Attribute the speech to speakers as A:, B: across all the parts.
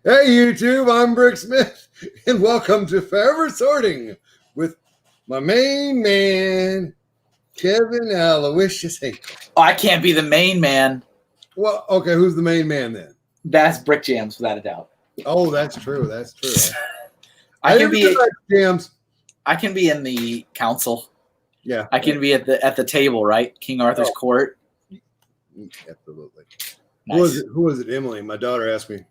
A: Hey YouTube, I'm Brick Smith, and welcome to Forever Sorting with my main man, Kevin Aloysius Hinkle.
B: Oh, I can't be the main man.
A: Well, okay, who's the main man then?
B: That's Brick Jams, without a doubt.
A: Oh, that's true. That's true.
B: I can be
A: Jams.
B: I can be in the council.
A: Yeah,
B: I can be at the table, right? King Arthur's court.
A: Absolutely.
B: Nice.
A: Who was it? Emily, my daughter asked me,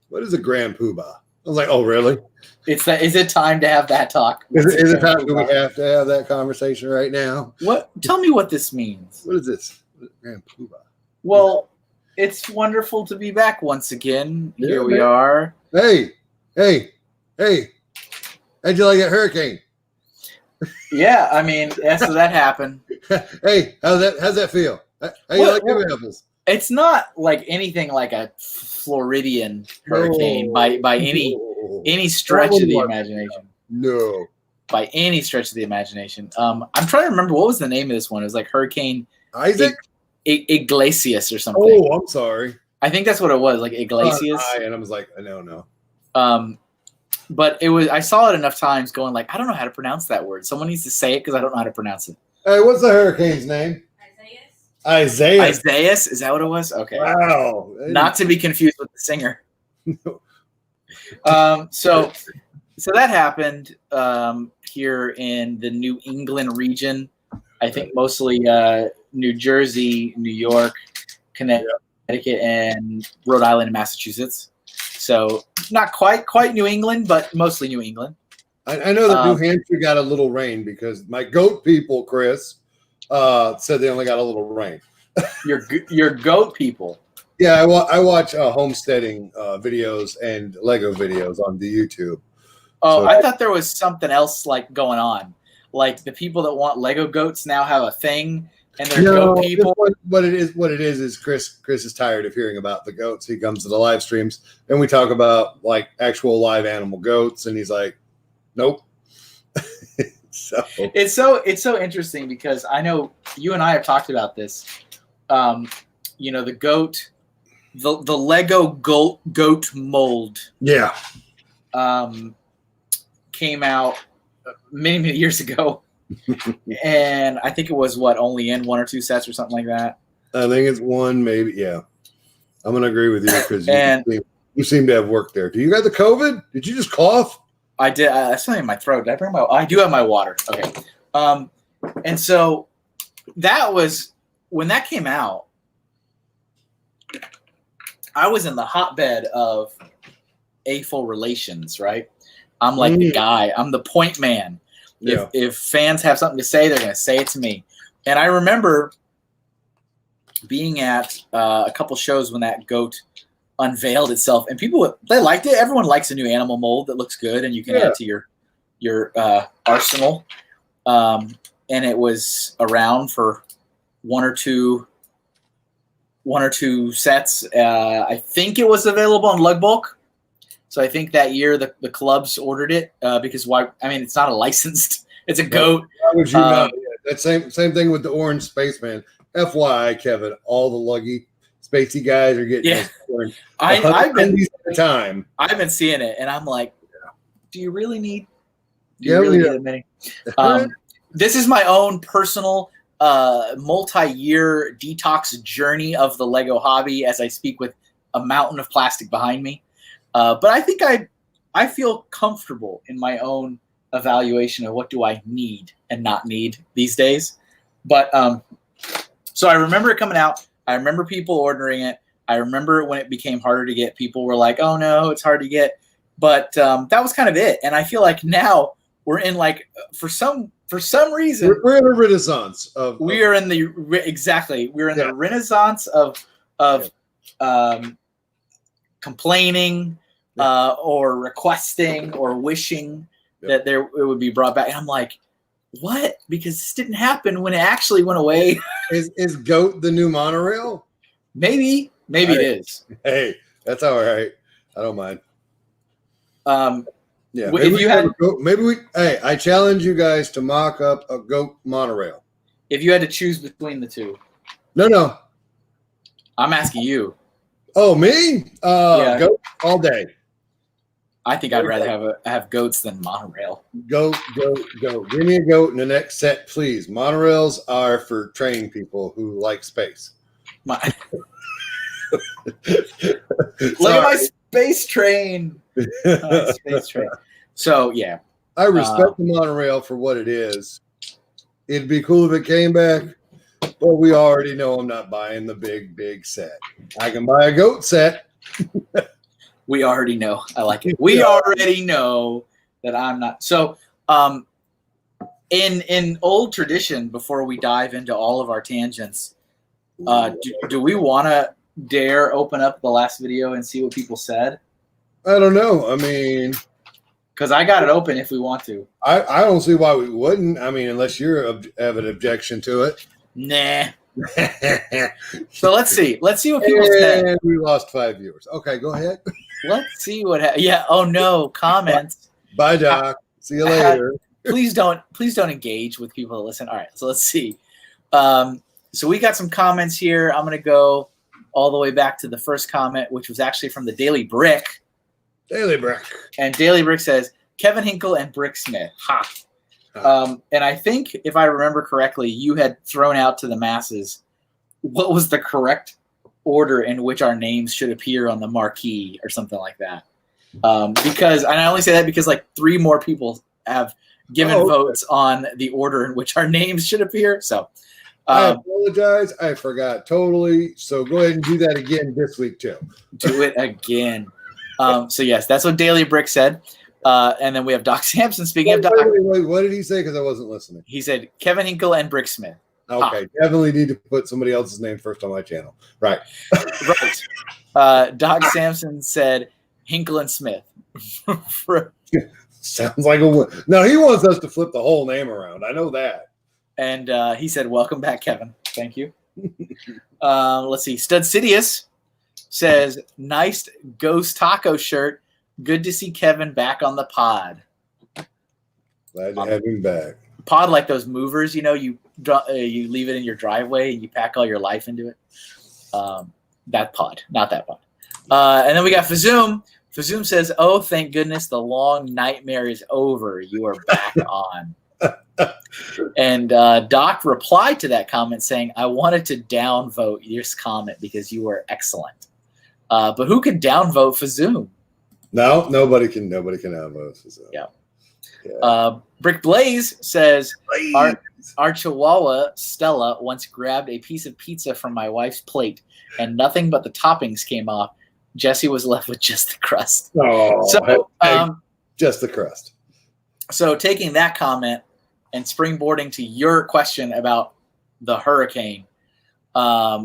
A: "What is a grand poobah?" I was like, "Oh, really?
B: Is it time to have that talk?
A: Is it time? Do we have to have that conversation right now?
B: What? Tell me what this means.
A: What is this? Grand poobah.
B: Well, it's wonderful to be back once again.
A: Yeah,
B: Here we
A: man.
B: are.
A: Hey! How'd you like that hurricane?
B: Yeah, I mean, so that happened.
A: Hey, how's that feel? How you like them apples?
B: It's not like anything like a Floridian hurricane by any stretch of the imagination.
A: No.
B: By any stretch of the imagination. I'm trying to remember what was the name of this one. It was like Hurricane
A: Isaac?
B: Iglesias or something.
A: Oh, I'm sorry.
B: I think that's what it was, like Iglesias.
A: And I was like, no.
B: But it was. I saw it enough times, going like, I don't know how to pronounce that word. Someone needs to say it because I don't know how to pronounce it.
A: Hey, what's the hurricane's name? Isaiah.
B: Is that what it was? Okay.
A: Wow.
B: Not to be confused with the singer. So that happened here in the New England region. I think mostly New Jersey, New York, Connecticut, and Rhode Island and Massachusetts. So not quite New England, but mostly New England.
A: I know that New Hampshire got a little rain because my goat people, Chris, said they only got a little rain.
B: Your goat people.
A: Yeah, I watch homesteading videos and Lego videos on the YouTube.
B: Oh, so I thought there was something else like going on. Like the people that want Lego goats now have a thing, and they're goat people.
A: What it is Chris is tired of hearing about the goats. He comes to the live streams and we talk about like actual live animal goats, and he's like, nope. So
B: it's so interesting because I know you and I have talked about this. The goat. The Lego goat mold, came out many years ago, and I think it was only in one or two sets or something like that.
A: I think it's one, maybe. Yeah, I'm gonna agree with you because you seem to have worked there. Do you got the COVID? Did you just cough?
B: I did. That's something in my throat. Did I bring my? I do have my water. Okay, and so that was when that came out. I was in the hotbed of AFL relations, right? I'm like the guy. I'm the point man. If fans have something to say, they're going to say it to me. And I remember being at a couple shows when that goat unveiled itself, and people they liked it. Everyone likes a new animal mold that looks good, and you can add to your arsenal. And it was around for one or two sets. I think it was available on Lug Bulk. So I think that year the clubs ordered it because why? I mean, it's not a licensed. It's a goat.
A: Why would you know? That same thing with the orange spaceman. FYI, Kevin, all the luggy spacey guys are getting.
B: Yeah, I've been seeing it, and I'm like, do you really need? Do you really need that many? This is my own personal multi-year detox journey of the Lego hobby as I speak with a mountain of plastic behind me. But I think I feel comfortable in my own evaluation of what do I need and not need these days. But so I remember it coming out. I remember people ordering it. I remember when it became harder to get, people were like, oh no, it's hard to get. But that was kind of it. And I feel like now we're in like, for some reason,
A: we're in a renaissance of.
B: We're in the renaissance of complaining or requesting or wishing that it would be brought back. And I'm like, what? Because this didn't happen when it actually went away.
A: Is GOAT the new monorail?
B: Maybe it is.
A: Hey, that's all right. I don't mind. Yeah. Hey, I challenge you guys to mock up a GOAT monorail.
B: If you had to choose between the two.
A: No.
B: I'm asking you.
A: Oh, me?
B: Yeah.
A: Goat all day.
B: I think I'd rather have goats than monorail.
A: Goat. Give me a goat in the next set, please. Monorails are for train people who like space.
B: Look at my space train. My space train. So, yeah.
A: I respect the monorail for what it is. It'd be cool if it came back, but we already know I'm not buying the big set. I can buy a goat set.
B: We already know. I like it. We already know that I'm not. So, in old tradition, before we dive into all of our tangents, do we want to dare open up the last video and see what people said?
A: I don't know. I mean,
B: because I got it open if we want to.
A: I don't see why we wouldn't. I mean, unless you have an objection to it.
B: Nah. So let's see. Let's see what people said.
A: We lost 5 viewers. Okay, go ahead.
B: Let's see what. Yeah. Oh no. Comments.
A: Bye, Doc. See you later.
B: Please don't engage with people that listen. All right. So let's see. So we got some comments here. I'm gonna go all the way back to the first comment, which was actually from the Daily Brick.
A: Daily Brick.
B: And Daily Brick says, Kevin Hinkle and Brick Smith. Ha. And I think, if I remember correctly, you had thrown out to the masses what was the correct order in which our names should appear on the marquee or something like that. Because, and I only say that because like 3 more people have given votes on the order in which our names should appear. So
A: I apologize. I forgot totally. So go ahead and do that again this week too.
B: Do it again. So yes, that's what Daily Brick said. And then we have Doc Sampson. Speaking of Doc,
A: wait, what did he say? Because I wasn't listening.
B: He said Kevin Hinkle and Brick Smith.
A: Okay, definitely need to put somebody else's name first on my channel. Right.
B: Right. Doc Sampson said Hinkle and Smith.
A: Sounds like a no. He wants us to flip the whole name around. I know that.
B: And he said, "Welcome back, Kevin. Thank you." Let's see. Stud Sidious says, "Nice Ghost Taco shirt. Good to see Kevin back on the pod."
A: Glad to have him back.
B: Pod like those movers, you know, you leave it in your driveway and you pack all your life into it. That pod, not that pod. And then we got Fazoom. Fazoom says, "Oh, thank goodness the long nightmare is over. You are back on." And Doc replied to that comment saying, "I wanted to downvote this comment because you were excellent." But who could downvote Fazoom?
A: No, nobody can downvote Fazoom.
B: Yeah. Brick Blaze says, our Chihuahua Stella once grabbed a piece of pizza from my wife's plate and nothing but the toppings came off. Jesse was left with just the crust.
A: Oh, so, just the crust.
B: So taking that comment and springboarding to your question about the hurricane,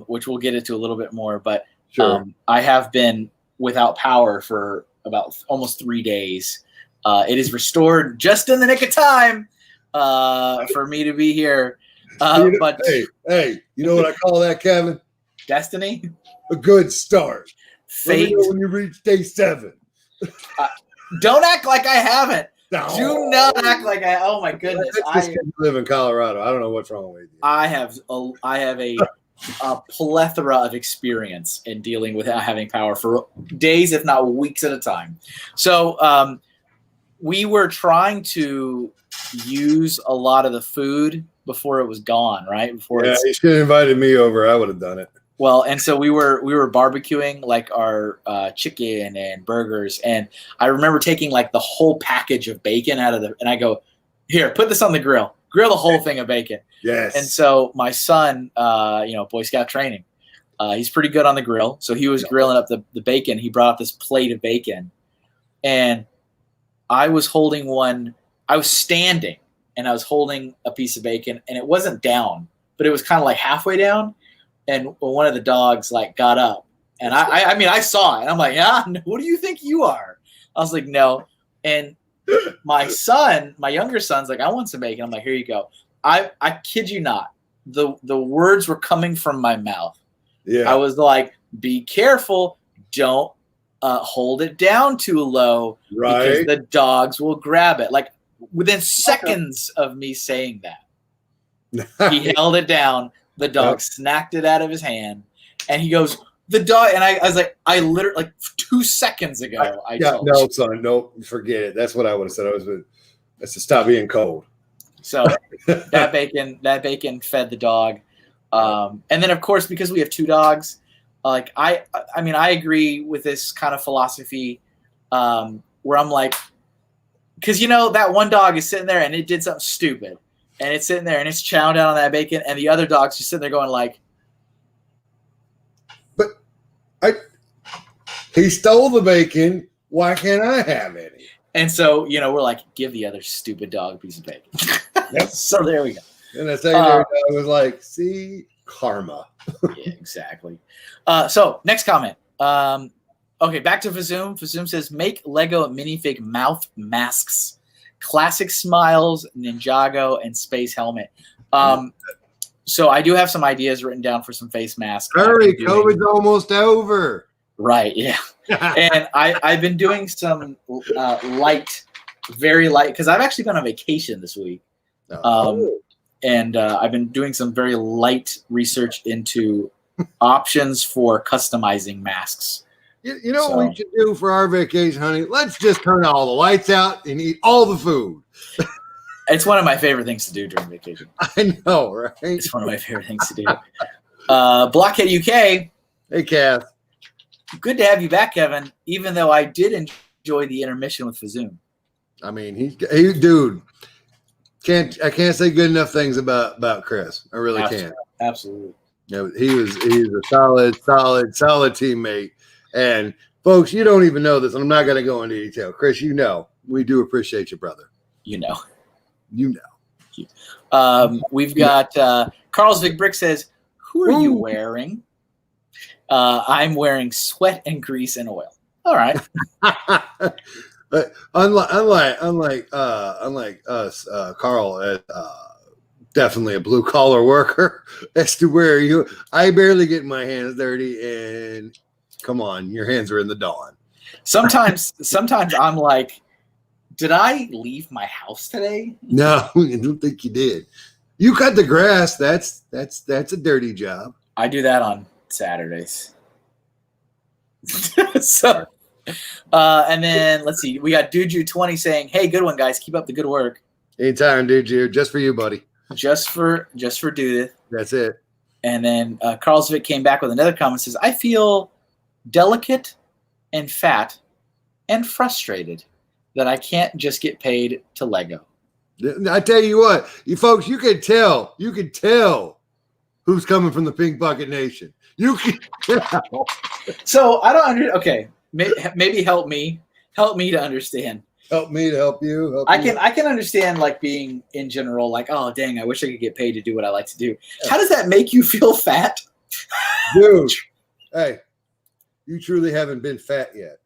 B: which we'll get into a little bit more, but
A: sure.
B: I have been without power for about almost 3 days. It is restored just in the nick of time for me to be here. But
A: hey, you know what I call that, Kevin?
B: Destiny?
A: A good start.
B: Fate.
A: Let me know when you reach day 7.
B: Don't act like I haven't.
A: No.
B: Do not act like I. Oh my goodness!
A: I live in Colorado. I don't know what's wrong with you.
B: I have a plethora of experience in dealing with having power for days, if not weeks at a time. So we were trying to use a lot of the food before it was gone, right?
A: You should have invited me over. I would have done it.
B: Well, and so we were barbecuing like our chicken and burgers, and I remember taking like the whole package of bacon out of and I go, "Here, put this on the grill the whole thing of bacon."
A: Yes.
B: And so my son, Boy Scout training, he's pretty good on the grill, so he was grilling up the bacon. He brought up this plate of bacon, and I was holding one. I was standing, and I was holding a piece of bacon, and it wasn't down, but it was kind of like halfway down. And one of the dogs like got up, and I mean, I saw it. I'm like, "Yeah, who do you think you are?" I was like, "No." And my younger son's like, "I want some bacon." I'm like, "Here you go." I kid you not. The words were coming from my mouth.
A: Yeah.
B: I was like, "Be careful. Don't hold it down too low,
A: right?
B: Because the dogs will grab it." Like within seconds of me saying that, he held it down. The dog snacked it out of his hand, and he goes, The dog, and I was like, I literally, like 2 seconds ago,
A: no, son, no, forget it. That's what I would have said. I said, stop being cold.
B: So that bacon fed the dog. And then, of course, because we have 2 dogs, like I mean, I agree with this kind of philosophy where I'm like, because, that one dog is sitting there and it did something stupid. And it's sitting there and it's chowing down on that bacon. And the other dog's just sitting there going like,
A: he stole the bacon. Why can't I have any?
B: And so, we're like, give the other stupid dog a piece of bacon. Yep. So there we go.
A: And the secondary dog was like, see, karma.
B: Yeah, exactly. So next comment. Okay, back to Fazoom. Fazoom says, make Lego minifig mouth masks. Classic smiles, Ninjago, and space helmet. So I do have some ideas written down for some face masks.
A: Hurry, COVID's almost over.
B: Right, yeah. And I've been doing some very light, because I've actually been on vacation this week. And I've been doing some very light research into options for customizing masks.
A: You know what we should do for our vacation, honey? Let's just turn all the lights out and eat all the food.
B: It's one of my favorite things to do during vacation.
A: I know, right?
B: It's one of my favorite things to do. Blockhead UK.
A: Hey, Kath.
B: Good to have you back, Kevin, even though I did enjoy the intermission with Fazoom. I
A: mean, he dude. I can't say good enough things about Chris. I really can't.
B: Absolutely.
A: He's a solid teammate. And folks, you don't even know this. I'm not going to go into detail. Chris, we do appreciate you, brother.
B: You know. We've got Carlsvik Brick says, who are you wearing? I'm wearing sweat and grease and oil. All right.
A: unlike us, Carl is definitely a blue collar worker. As to where I barely get my hands dirty, and come on, your hands are in the dawn.
B: Sometimes I'm like, did I leave my house today?
A: No, I don't think you did. You cut the grass. That's a dirty job.
B: I do that on Saturdays. So, and then let's see. We got Duju20 saying, "Hey, good one, guys. Keep up the good work."
A: Anytime, Duju. Just for you, buddy.
B: Just for Judith.
A: That's it.
B: And then Carlsvik came back with another comment. Says, "I feel delicate and fat and frustrated that I can't just get paid to Lego."
A: I tell you what, you folks, you can tell who's coming from the Pink Bucket Nation. You can tell.
B: So I don't understand. Okay, maybe help me to understand.
A: Help me to help you.
B: I can understand like being in general like, oh dang, I wish I could get paid to do what I like to do. How does that make you feel fat?
A: Dude, hey, you truly haven't been fat yet.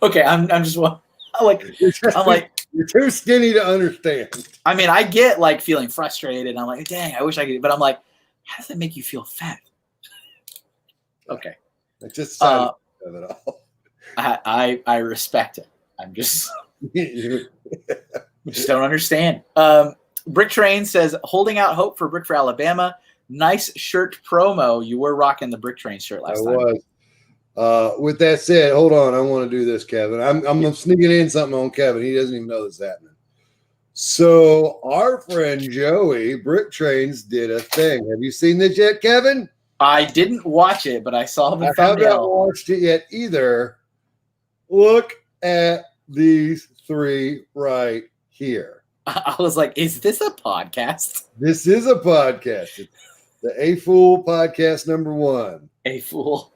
B: Okay, I'm like
A: you're too skinny to understand.
B: I mean, I get like feeling frustrated. I'm like, dang, I wish I could, but I'm like, how does that make you feel fat? Okay.
A: It's just side of it all.
B: I respect it. I'm just don't understand. Brick Train says, holding out hope for Brick for Alabama. Nice shirt promo. You were rocking the Brick Train shirt last time. I
A: was. With that said, hold on. I want to do this, Kevin. I'm sneaking in something on Kevin. He doesn't even know this is happening. So our friend Joey, Brick Trains, did a thing. Have you seen this yet, Kevin?
B: I didn't watch it, but I saw the thumbnail.
A: I haven't watched it yet either. Look at these 3 right here.
B: I was like, is this a podcast?
A: This is a podcast. It's the A Fool podcast number 1.
B: A Fool,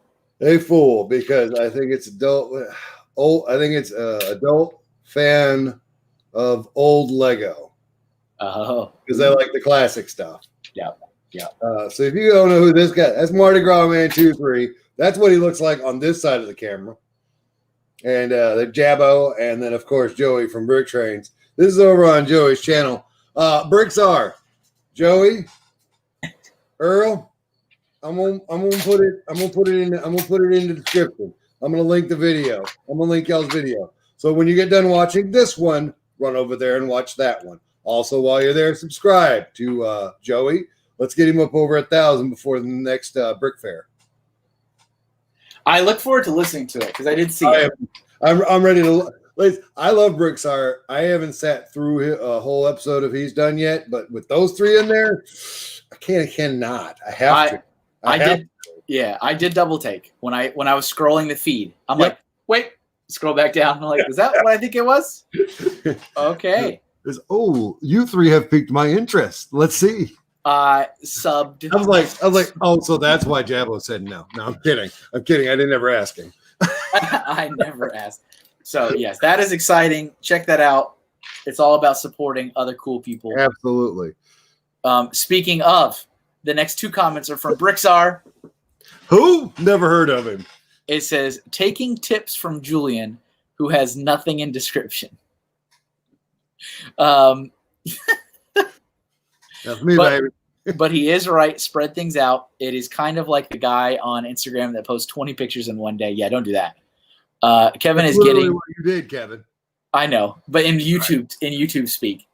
A: because I think it's adult. I think it's adult fan of old Lego.
B: Oh,
A: because I like the classic stuff.
B: Yeah.
A: So if you don't know who this guy, that's Mardi Gras Man 2-3. That's what he looks like on this side of the camera. And the Jabbo, and then of course Joey from Brick Trains. This is over on Joey's channel. Bricks are Joey, Earl. I'm gonna put it in the description. I'm gonna link the video. I'm gonna link y'all's video. So when you get done watching this one, run over there and watch that one. Also, while you're there, subscribe to Joey. Let's get him up over 1,000 before the next Brick Fair.
B: I look forward to listening to it because I did see it.
A: I'm ready to. I love Brick's art. I haven't sat through a whole episode of he's done yet, but with those three in there, I cannot. I have to.
B: I did. Yeah, I did double take when I was scrolling the feed. I'm like, wait, scroll back down. I'm like, is that what I think it was? Okay.
A: You three have piqued my interest. Let's see.
B: Subbed.
A: I was like, oh, so that's why Jabbo said no. No, I'm kidding. I didn't ever ask him.
B: I never asked. So yes, that is exciting. Check that out. It's all about supporting other cool people.
A: Absolutely.
B: Speaking of, the next two comments are from Brixar.
A: Who? Never heard of him.
B: It says, taking tips from Julian, who has nothing in description.
A: That's me, baby.
B: But he is right. Spread things out. It is kind of like the guy on Instagram that posts 20 pictures in one day. Yeah, don't do that. Kevin is getting
A: what you did, Kevin.
B: I know, but in YouTube speak.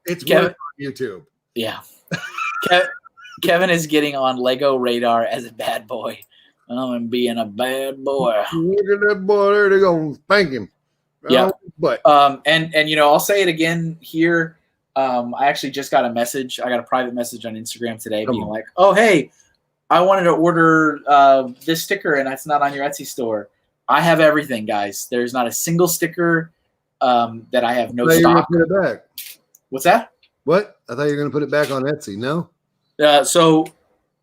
A: It's Kevin on YouTube.
B: Yeah. Kevin is getting on Lego radar as a bad boy. I'm being a bad boy.
A: Look at that boy there. They're going to spank him.
B: Yeah.
A: But
B: and I'll say it again here. I actually just got a message. I got a private message on Instagram today being like, oh, hey, I wanted to order this sticker and it's not on your Etsy store. I have everything, guys. There's not a single sticker that I have no stock.
A: Put it back.
B: What's that?
A: What? I thought you were going to put it back on Etsy. No?
B: So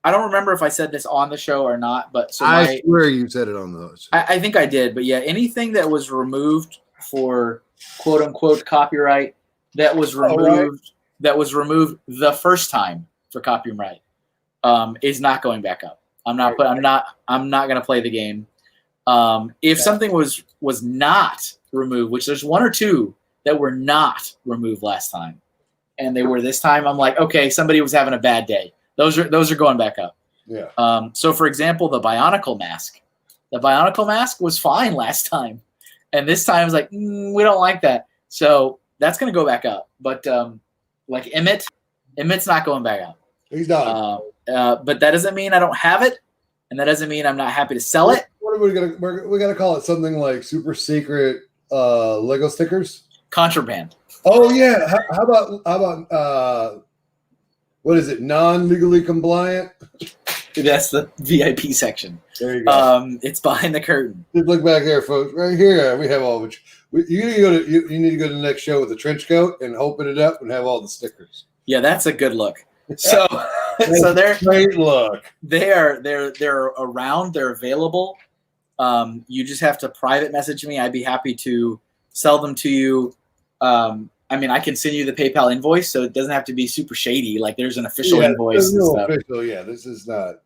B: I don't remember if I said this on the show or not, but so
A: I swear you said it on those.
B: I think I did, but yeah, anything that was removed for quote unquote copyright that was removed the first time for copyright is not going back up. I'm not going to play the game. If something was not removed, which there's one or two that were not removed last time, and they were this time, I'm like, okay, somebody was having a bad day. Those are going back up.
A: Yeah.
B: So for example, the Bionicle mask. The Bionicle mask was fine last time, and this time it's like we don't like that. So that's going to go back up. But like Emmett's not going back up.
A: He's done.
B: But that doesn't mean I don't have it, and that doesn't mean I'm not happy to sell it.
A: What are we gonna? We gotta call it something like super secret Lego stickers.
B: Contraband.
A: Oh yeah. How about what is it? Non-legally compliant.
B: That's the VIP section.
A: There you go.
B: It's behind the curtain.
A: Just look back there, folks. Right here, we have all. You need to go to the next show with a trench coat and open it up and have all the stickers.
B: Yeah, that's a good look. So, they're
A: great look.
B: They're around. They're available. You just have to private message me. I'd be happy to sell them to you. I mean, I can send you the PayPal invoice, so it doesn't have to be super shady. Like there's an official invoice.
A: There's no official. Yeah, this is not.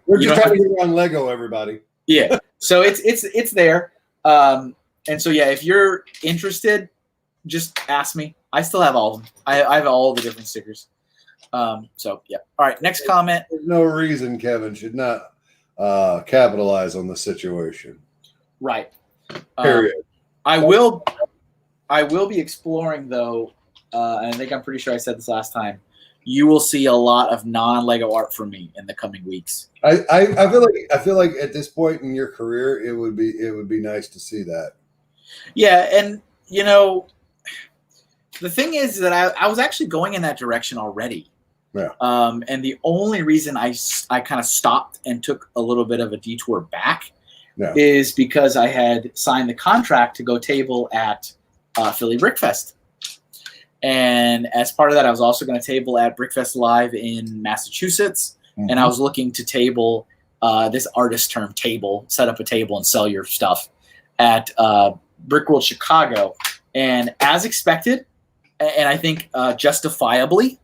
A: We're just trying to get around Lego, everybody.
B: Yeah, so it's there. And so yeah, if you're interested, just ask me. I still have all of them. I have all the different stickers. So yeah. All right. Next comment.
A: There's no reason Kevin should not capitalize on the situation.
B: Right.
A: Period.
B: I will be exploring though, and I think I'm pretty sure I said this last time. You will see a lot of non-Lego art from me in the coming weeks.
A: I feel like at this point in your career, it would be nice to see that.
B: Yeah, and you know, the thing is that I was actually going in that direction already.
A: Yeah.
B: And the only reason I kind of stopped and took a little bit of a detour back is because I had signed the contract to go table at Philly Brickfest. And as part of that, I was also going to table at Brickfest Live in Massachusetts. Mm-hmm. And I was looking to table this artist term table, set up a table and sell your stuff at Brickworld Chicago. And as expected, and I think justifiably,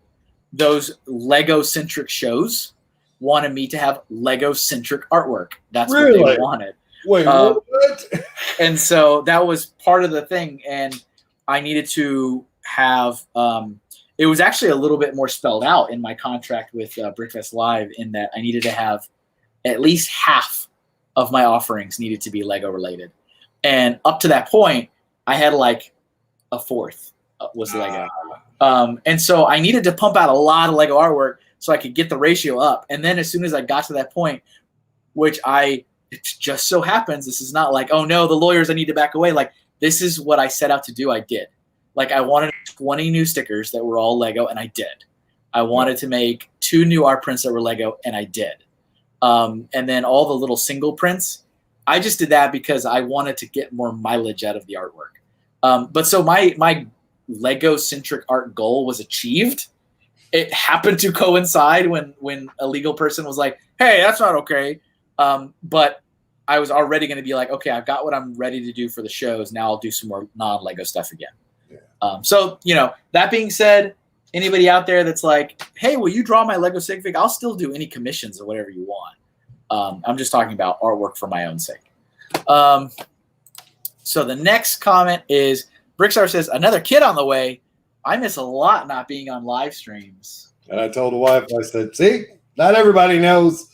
B: those Lego-centric shows wanted me to have Lego-centric artwork. That's what they wanted.
A: Wait, what?
B: And so that was part of the thing. And I needed to have it was actually a little bit more spelled out in my contract with Brickfest Live in that I needed to have at least half of my offerings needed to be Lego related. And up to that point, I had like a fourth was Lego. And so I needed to pump out a lot of Lego artwork so I could get the ratio up. And then as soon as I got to that point, which I it just so happens this is not like, oh no, the lawyers, I need to back away. Like, this is what I set out to do. I did. Like, I wanted 20 new stickers that were all Lego, and I did. I wanted to make 2 new art prints that were Lego, and I did. And then all the little single prints, I just did that because I wanted to get more mileage out of the artwork. But so my Lego-centric art goal was achieved. It happened to coincide when a legal person was like, hey, that's not okay. But I was already going to be like, okay, I've got what I'm ready to do for the shows. Now I'll do some more non-Lego stuff again. Yeah. So, that being said, anybody out there that's like, hey, will you draw my Lego sig fig? I'll still do any commissions or whatever you want. I'm just talking about artwork for my own sake. So the next comment is, Brickstar says, another kid on the way. I miss a lot not being on live streams.
A: And I told the wife, I said, see, not everybody knows.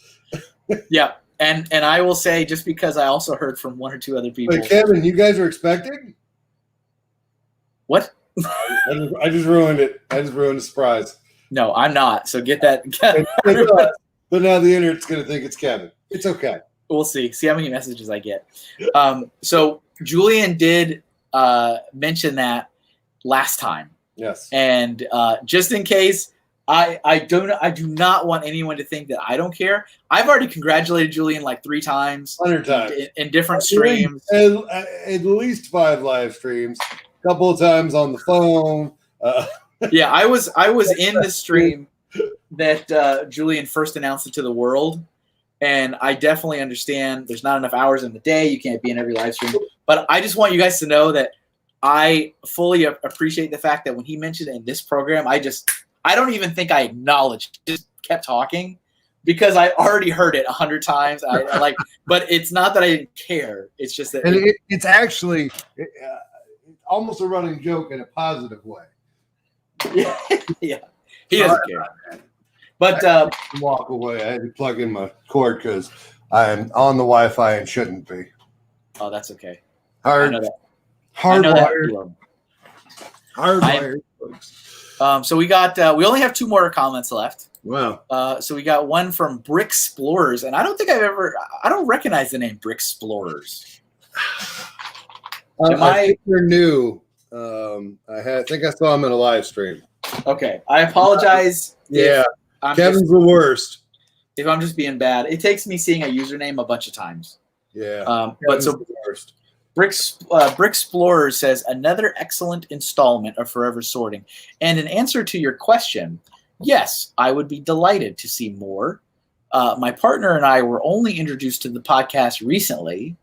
B: Yeah. And I will say, just because I also heard from 1 or 2 other people.
A: Wait, Kevin, you guys are expecting?
B: What?
A: I just ruined it. I just ruined the surprise.
B: No, I'm not. So get that.
A: But now the internet's going to think it's Kevin. It's okay.
B: We'll see. See how many messages I get. So Julian did mention that last time.
A: Yes.
B: And just in case, I do not want anyone to think that I don't care. I've already congratulated Julian like 3 times.
A: 100 times.
B: In different streams.
A: At least 5 live streams. A couple of times on the phone.
B: Yeah, I was in the stream that Julian first announced it to the world. And I definitely understand there's not enough hours in the day. You can't be in every live stream. But I just want you guys to know that I fully appreciate the fact that when he mentioned it in this program, I don't even think I acknowledged, just kept talking because I already heard it 100 times. But it's not that I didn't care. It's just that
A: it's actually almost a running joke in a positive way.
B: Yeah, yeah. He doesn't care. But
A: walk away. I had to plug in my cord because I am on the Wi-Fi and shouldn't be.
B: Oh, that's okay.
A: I know that. Hardwired.
B: So we got. We only have 2 more comments left.
A: Wow.
B: So we got one from Brick Explorers, and I don't think I don't recognize the name Brick Explorers.
A: I think they're new. I think I saw them in a live stream.
B: Okay, I apologize.
A: Yeah. Kevin's the worst.
B: If I'm just being bad, it takes me seeing a username a bunch of times.
A: Yeah.
B: But so Brick Explorer says, another excellent installment of Forever Sorting. And in answer to your question, yes, I would be delighted to see more. My partner and I were only introduced to the podcast recently,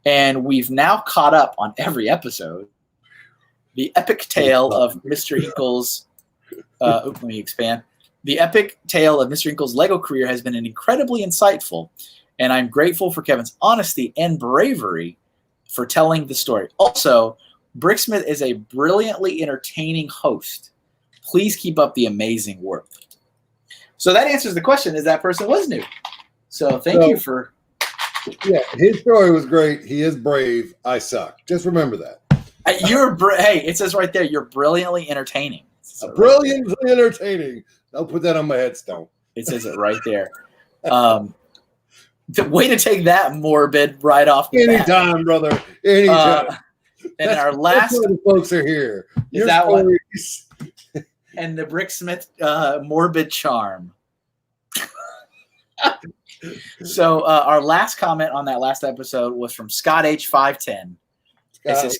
B: and we've now caught up on every episode. The epic tale of Mr. Hinkle's let me expand. The epic tale of Mr. Hinkle's Lego career has been incredibly insightful, and I'm grateful for Kevin's honesty and bravery for telling the story. Also, Bricksmith is a brilliantly entertaining host. Please keep up the amazing work. So that answers the question, is that person was new. So thank you for...
A: Yeah, his story was great. He is brave. I suck. Just remember that.
B: Hey, it says right there, you're brilliantly entertaining.
A: Brilliantly entertaining. I'll put that on my headstone.
B: It says it right there. The way to take that morbid right off the
A: Anytime,
B: bat.
A: Brother. Anytime.
B: And our last...
A: That's why the folks are here.
B: Is that one? And the Bricksmith morbid charm. So our last comment on that last episode was from Scott H510. It says,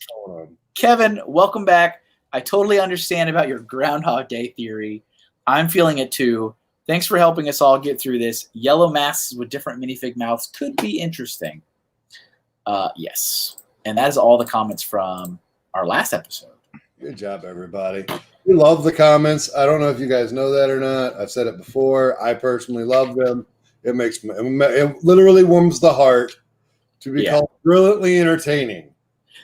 B: Kevin, welcome back. I totally understand about your Groundhog Day theory. I'm feeling it too. Thanks for helping us all get through this. Yellow masks with different minifig mouths could be interesting. Yes. And that is all the comments from our last episode.
A: Good job, everybody. We love the comments. I don't know if you guys know that or not. I've said it before. I personally love them. It literally warms the heart to be called brilliantly entertaining.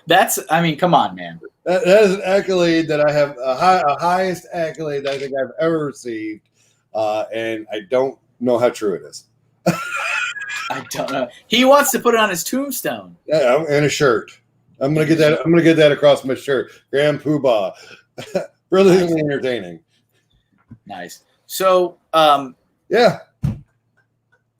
B: Come on, man.
A: That is an accolade that I have, a highest accolade I think I've ever received, and I don't know how true it is.
B: I don't know. He wants to put it on his tombstone.
A: Yeah, and a shirt. I'm gonna get that. I'm gonna get that across my shirt. Grand Poobah, brilliantly entertaining.
B: Nice. So,
A: yeah,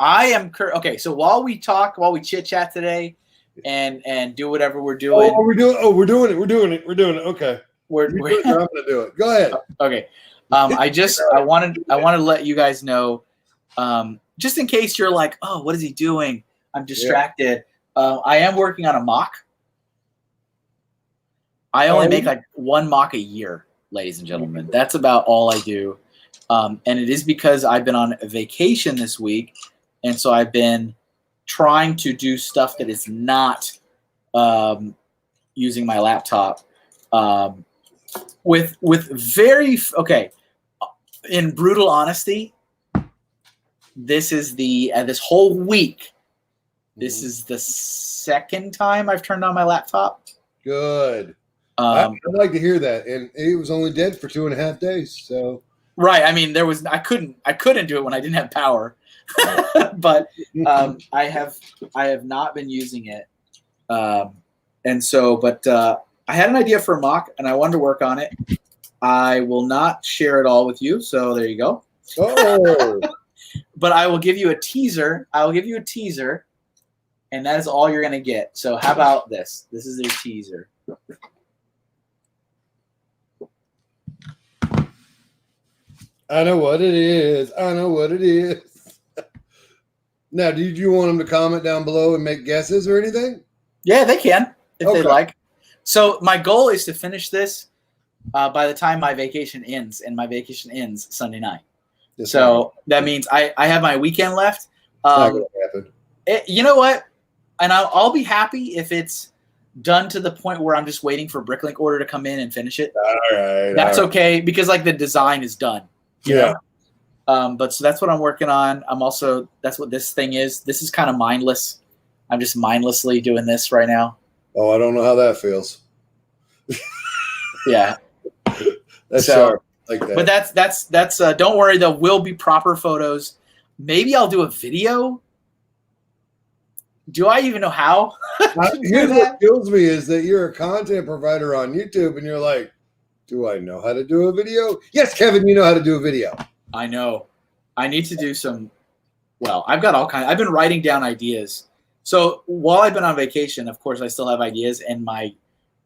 B: I am okay. So while we chit chat today, and do whatever we're doing.
A: Oh, we're doing it. Okay.
B: I'm
A: gonna do it. Go ahead.
B: Okay. I wanted to let you guys know, just in case you're like, oh, what is he doing? I'm distracted. Yeah. I am working on a mock. I only make like one mock a year, ladies and gentlemen. That's about all I do. And it is because I've been on vacation this week. And so I've been trying to do stuff that is not using my laptop. With very in brutal honesty, this is this whole week. This is the second time I've turned on my laptop.
A: Good. I'd like to hear that. And it was only dead for 2.5 days. So
B: right. I mean, I couldn't do it when I didn't have power. But I have not been using it. And so, but I had an idea for a mock, and I wanted to work on it. I will not share it all with you, so there you go.
A: Oh.
B: But I will give you a teaser. And that is all you're going to get. So how about this? This is their teaser.
A: I know what it is. Now, did you want them to comment down below and make guesses or anything?
B: Yeah, they can if they like. So my goal is to finish this by the time my vacation ends, and my vacation ends Sunday night. That means I have my weekend left.
A: Not gonna happen.
B: You know what? And I'll be happy if it's done to the point where I'm just waiting for Bricklink order to come in and finish it.
A: All right.
B: That's okay, because like the design is done. You know? But so that's what I'm working on. That's what this thing is. This is kind of mindless. I'm just mindlessly doing this right now.
A: Oh, I don't know how that feels.
B: Yeah.
A: That's sharp like that.
B: But that's don't worry, there will be proper photos. Maybe I'll do a video. Do I even know how?
A: Here's what kills me is that you're a content provider on YouTube and you're like, do I know how to do a video? Yes, Kevin, you know how to do a video.
B: I know. I need to do I've got all kinds. I've been writing down ideas. So while I've been on vacation, of course, I still have ideas. And my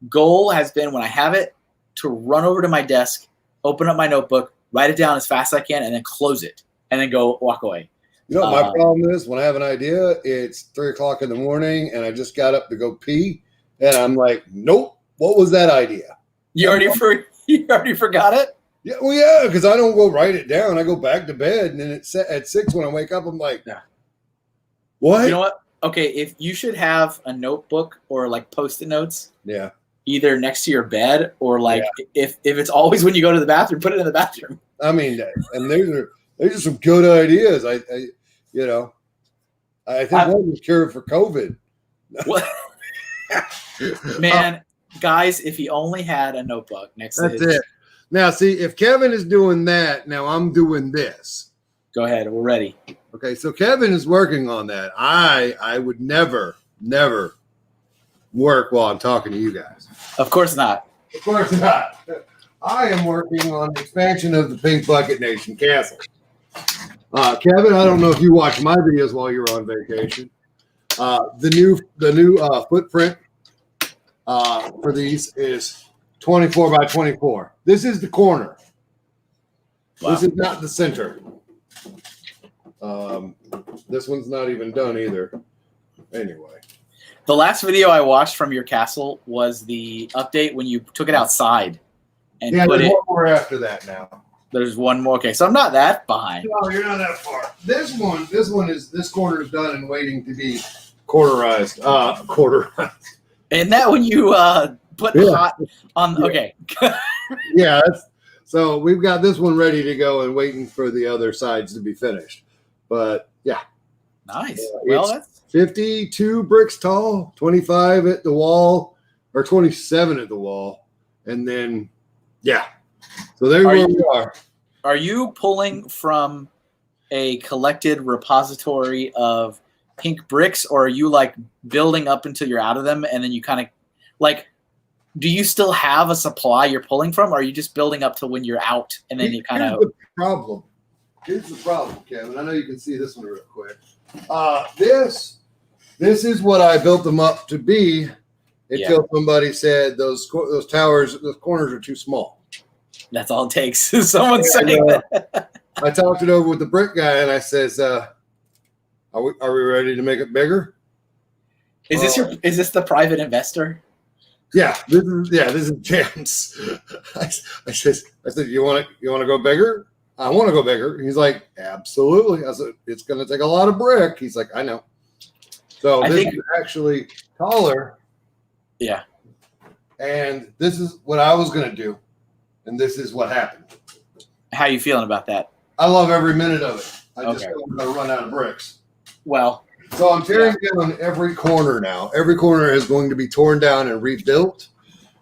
B: goal has been, when I have it, to run over to my desk, open up my notebook, write it down as fast as I can, and then close it, and then walk away.
A: You know what my problem is? When I have an idea, it's 3:00 in the morning, and I just got up to go pee, and I'm like, nope, what was that idea?
B: You already forgot it?
A: Yeah, well, yeah, because I don't go write it down. I go back to bed, and then at 6 when I wake up, I'm like, what?
B: You know what? Okay, if you should have a notebook or like Post-it notes.
A: Yeah. Either
B: next to your bed or like if it's always when you go to the bathroom, put it in the bathroom.
A: I mean, and those are some good ideas. I think one was cured for COVID.
B: Man, guys, if he only had a notebook next to his.
A: That's it. Now, see, if Kevin is doing that, now I'm doing this.
B: Go ahead. We're ready.
A: Okay, so Kevin is working on that. I would never work while I'm talking to you guys.
B: Of course not.
A: Of course not. I am working on the expansion of the Pink Bucket Nation Castle. Kevin, I don't know if you watch my videos while you're on vacation. The new footprint for these is 24 by 24. This is the corner. Wow. This is not the center. This one's not even done either. Anyway.
B: The last video I watched from your castle was the update when you took it outside. And put
A: there's one more after that now.
B: There's one more. Okay, so I'm not that behind.
A: No, you're not that far. This corner is done and waiting to be quarterized.
B: And that when you put hot on. Okay.
A: Yeah. So we've got this one ready to go and waiting for the other sides to be finished. But yeah.
B: Nice. Well, that's
A: 52 bricks tall, 25 at the wall, or 27 at the wall, and then so there we are.
B: Are you pulling from a collected repository of pink bricks, or are you like building up until you're out of them, and then you kind of like? Do you still have a supply you're pulling from, or are you just building up to when you're out, and then you kind of?
A: The problem here's the problem, Kevin. I know you can see this one real quick. This is what I built them up to be until somebody said those towers, those corners are too small.
B: That's all it takes. Someone saying that.
A: I talked it over with the brick guy, and I says, "Are we ready to make it bigger?"
B: Is this the private investor?
A: Yeah, this is James. I said, you want to go bigger? I want to go bigger. He's like, absolutely. I said, it's going to take a lot of brick. He's like, I know. So this is actually taller.
B: Yeah.
A: And this is what I was going to do, and this is what happened.
B: How are you feeling about that?
A: I love every minute of it. I just don't want to run out of bricks.
B: Well.
A: So I'm tearing down every corner now. Every corner is going to be torn down and rebuilt.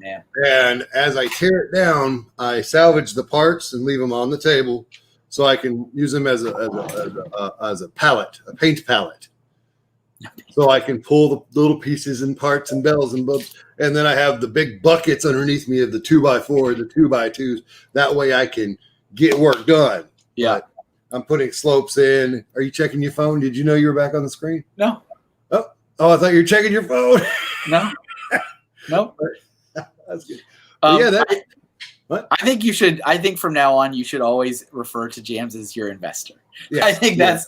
B: Yeah.
A: And as I tear it down, I salvage the parts and leave them on the table so I can use them as a palette, a paint palette. So I can pull the little pieces and parts and bells and bobs. And then I have the big buckets underneath me of the 2x4, the 2x2s. That way I can get work done.
B: Yeah.
A: But I'm putting slopes in. Are you checking your phone? Did you know you were back on the screen?
B: No.
A: Oh, I thought you were checking your phone.
B: No. Nope.
A: That's good.
B: What? I think from now on you should always refer to James as your investor.
A: Yes,
B: I think that's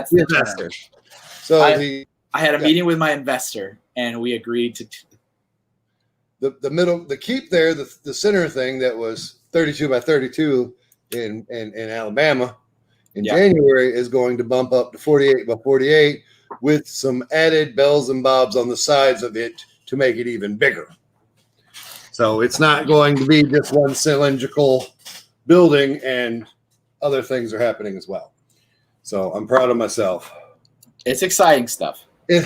B: the
A: investor.
B: Term.
A: So
B: I had a meeting with my investor and we agreed to
A: the middle, the keep there, the center thing that was 32 by 32 in Alabama. In January is going to bump up to 48 by 48 with some added bells and bobs on the sides of it to make it even bigger. So it's not going to be just one cylindrical building, and other things are happening as well. So I'm proud of myself.
B: It's exciting stuff.
A: It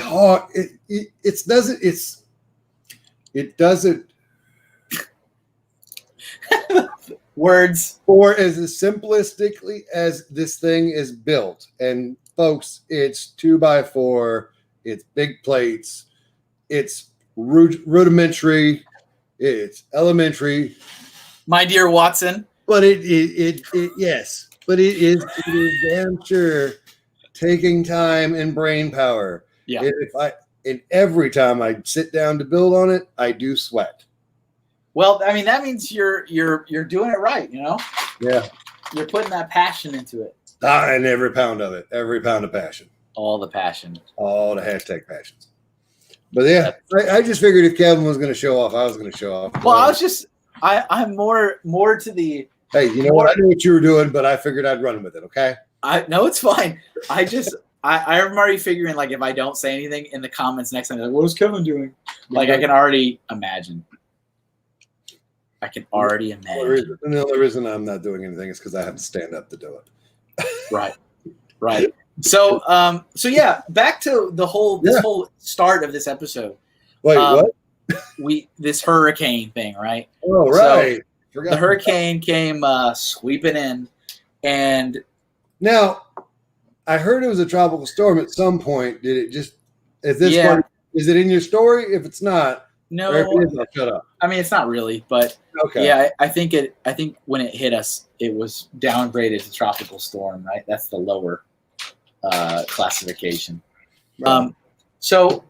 A: doesn't
B: words
A: or as simplistically as this thing is built. And folks, it's 2x4, it's big plates, it's rudimentary, it's elementary,
B: my dear Watson.
A: But yes, but it is damn sure taking time and brain power.
B: Yeah.
A: And every time I sit down to build on it, I do sweat.
B: Well, I mean, that means you're doing it right, you know?
A: Yeah.
B: You're putting that passion into it.
A: And every pound of it, every pound of passion.
B: All the passion.
A: All the hashtag passions. But yeah, I just figured if Kevin was going to show off, I was going to show off.
B: Well, I'm more to the.
A: Hey, you know what? I knew what you were doing, but I figured I'd run with it. Okay.
B: No, it's fine. I'm already figuring, like, if I don't say anything in the comments next time, like, what is Kevin doing? Like, I can already imagine. The
A: only reason I'm not doing anything is because I have to stand up to do it.
B: Right. So yeah, back to the whole start of this episode.
A: Wait, what?
B: This hurricane thing, right?
A: Oh, right.
B: So the hurricane came sweeping in, and
A: now I heard it was a tropical storm at some point. Did it just? Is it in your story? If it's not,
B: no.
A: Or if it is, I'll shut up.
B: I mean, it's not really, but
A: okay.
B: Yeah, I think when it hit us, it was downgraded to tropical storm. Right, that's the lower classification.
A: Right.
B: So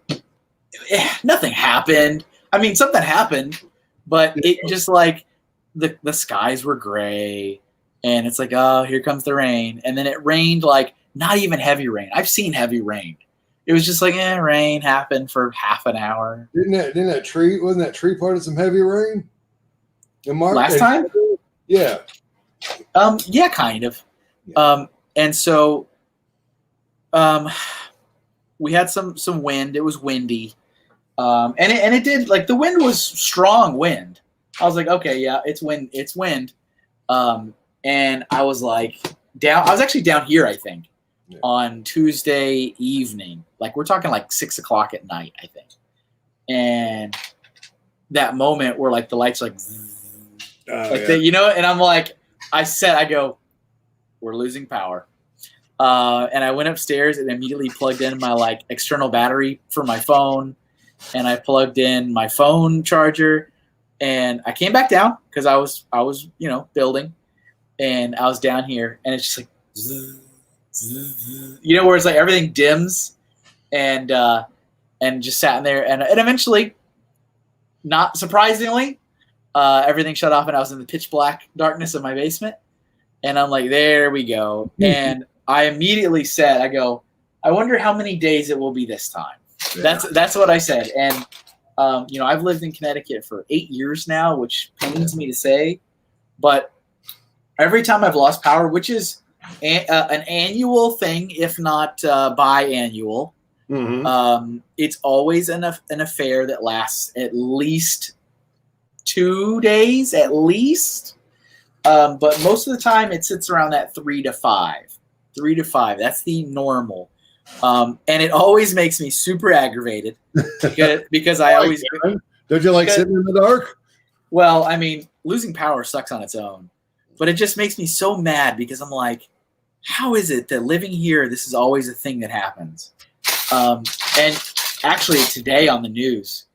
B: nothing happened. I mean, something happened, but it just like the skies were gray, and it's like, oh, here comes the rain, and then it rained, like not even heavy rain. I've seen heavy rain. It was just like, rain happened for half an hour.
A: Wasn't that tree part of some heavy rain?
B: Last time?
A: Yeah.
B: Yeah, kind of. Yeah. And so we had some wind. It was windy. And it did, like, the wind was strong wind. I was like, okay, yeah, it's wind. And I was like I was actually down here, I think. Yeah. On Tuesday evening, like we're talking like 6 o'clock at night, I think. And that moment where like the lights like, and I'm like, I go, we're losing power. And I went upstairs and immediately plugged in my like external battery for my phone, and I plugged in my phone charger, and I came back down because I was building, and I was down here, and it's just like, zzz, zzz, where it's like everything dims, and just sat in there, and eventually, not surprisingly, everything shut off, and I was in the pitch black darkness of my basement, and I'm like, there we go, and I immediately said, I wonder how many days it will be this time. Yeah. That's what I said, and I've lived in Connecticut for 8 years now, which pains me to say, but every time I've lost power, which is an annual thing, if not biannual, it's always an affair that lasts at least 2 days, at least. But most of the time, it sits around that 3 to 5. 3 to 5. That's the normal. And it always makes me super aggravated because I always
A: don't you like sitting in the dark?
B: Well, I mean, losing power sucks on its own, but it just makes me so mad because I'm like, how is it that living here, this is always a thing that happens? And actually, today on the news,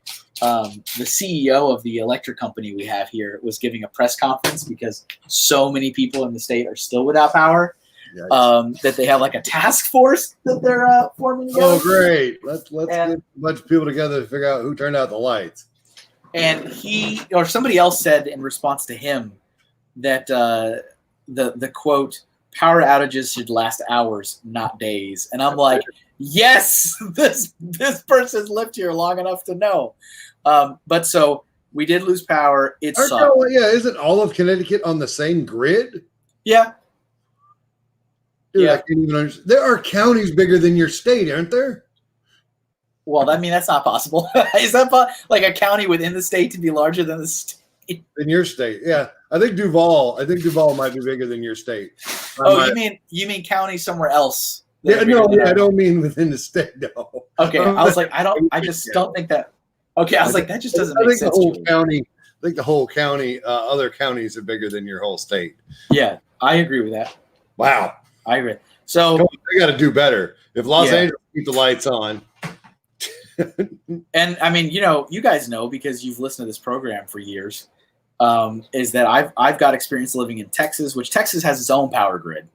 B: the CEO of the electric company we have here was giving a press conference because so many people in the state are still without power. That they have like a task force that they're forming together.
A: Oh, great. Let's get a bunch of people together to figure out who turned out the lights.
B: And he or somebody else said in response to him that the quote, power outages should last hours, not days. And I'm like, yes, this person's lived here long enough to know. But so we did lose power. It sucked.
A: Isn't all of Connecticut on the same grid?
B: Yeah.
A: Dude, I can't even understand. There are counties bigger than your state, aren't there?
B: Well, I mean, that's not possible. Is that like a county within the state to be larger than the state?
A: Than your state, yeah. I think Duval might be bigger than your state.
B: You mean county somewhere else?
A: Yeah, no, I don't mean within the state, no.
B: Okay, I was like, I just don't think that. Okay, I was like, that just doesn't make sense.
A: I think the whole county, other counties are bigger than your whole state.
B: Yeah, I agree with that.
A: Wow.
B: I agree. So
A: they got to do better. If Los Angeles keep the lights on.
B: And I mean, you guys know because you've listened to this program for years, is that I've got experience living in Texas, which Texas has its own power grid.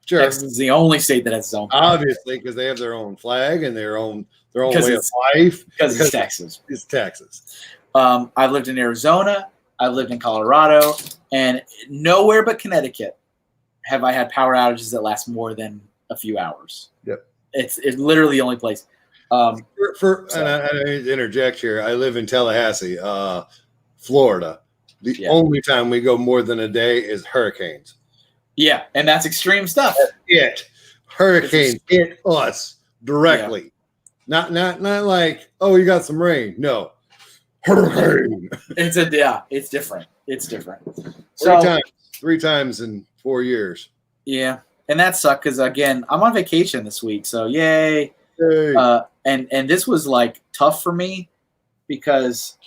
A: Sure.
B: Texas is the only state that has its own power
A: obviously, because they have their own flag and their own way of life.
B: Because it's Texas.
A: It's Texas.
B: I've lived in Arizona. I've lived in Colorado. And nowhere but Connecticut have I had power outages that last more than a few hours.
A: Yep.
B: It's literally the only place.
A: And I need to interject here. I live in Tallahassee, Florida. The only time we go more than a day is hurricanes.
B: Yeah, and that's extreme stuff.
A: Hurricanes hit us directly. Yeah. Not like, oh, you got some rain. No. Hurricane.
B: It's different. It's different. So
A: three times in 4 years.
B: Yeah. And that sucked because again, I'm on vacation this week. So yay. And this was like tough for me because,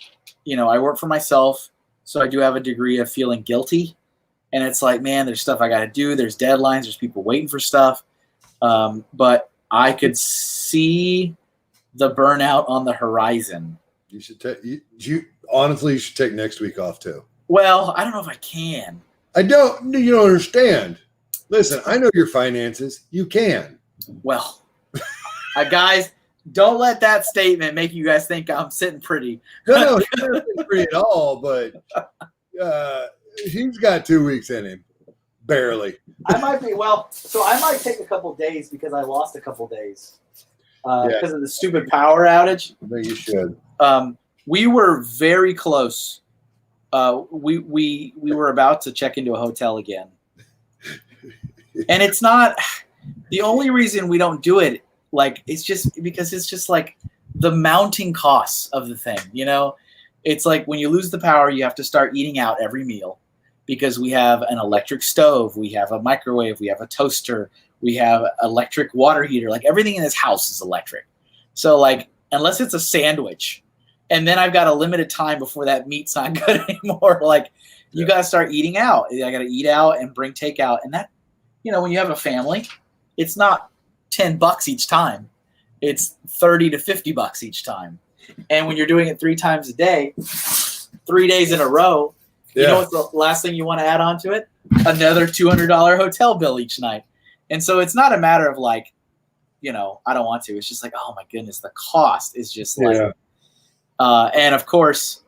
B: I work for myself. So I do have a degree of feeling guilty. And it's like, man, there's stuff I got to do. There's deadlines. There's people waiting for stuff. But I could see the burnout on the horizon.
A: You should take. You should take next week off too.
B: Well, I don't know if I can.
A: You don't understand. Listen, I know your finances. You can.
B: Well, guys, don't let that statement make you guys think I'm sitting pretty.
A: No, he's not sitting pretty at all. But he's got 2 weeks in him, barely.
B: I might be. Well, so I might take a couple days because I lost a couple days because of the stupid power outage.
A: I think you should.
B: We were very close. We were about to check into a hotel again, and it's not the only reason we don't do it. Like it's just because it's just like the mounting costs of the thing. It's like when you lose the power, you have to start eating out every meal because we have an electric stove, we have a microwave, we have a toaster, we have electric water heater. Like everything in this house is electric. So like unless it's a sandwich. And then I've got a limited time before that meat's not good anymore. Like you got to start eating out. I got to eat out and bring takeout. And that, when you have a family, it's not $10 each time. It's $30 to $50 each time. And when you're doing it 3 times a day, 3 days in a row, you know what's the last thing you want to add on to it? Another $200 hotel bill each night. And so it's not a matter of like, I don't want to. It's just like, oh my goodness, the cost is just like, and of course,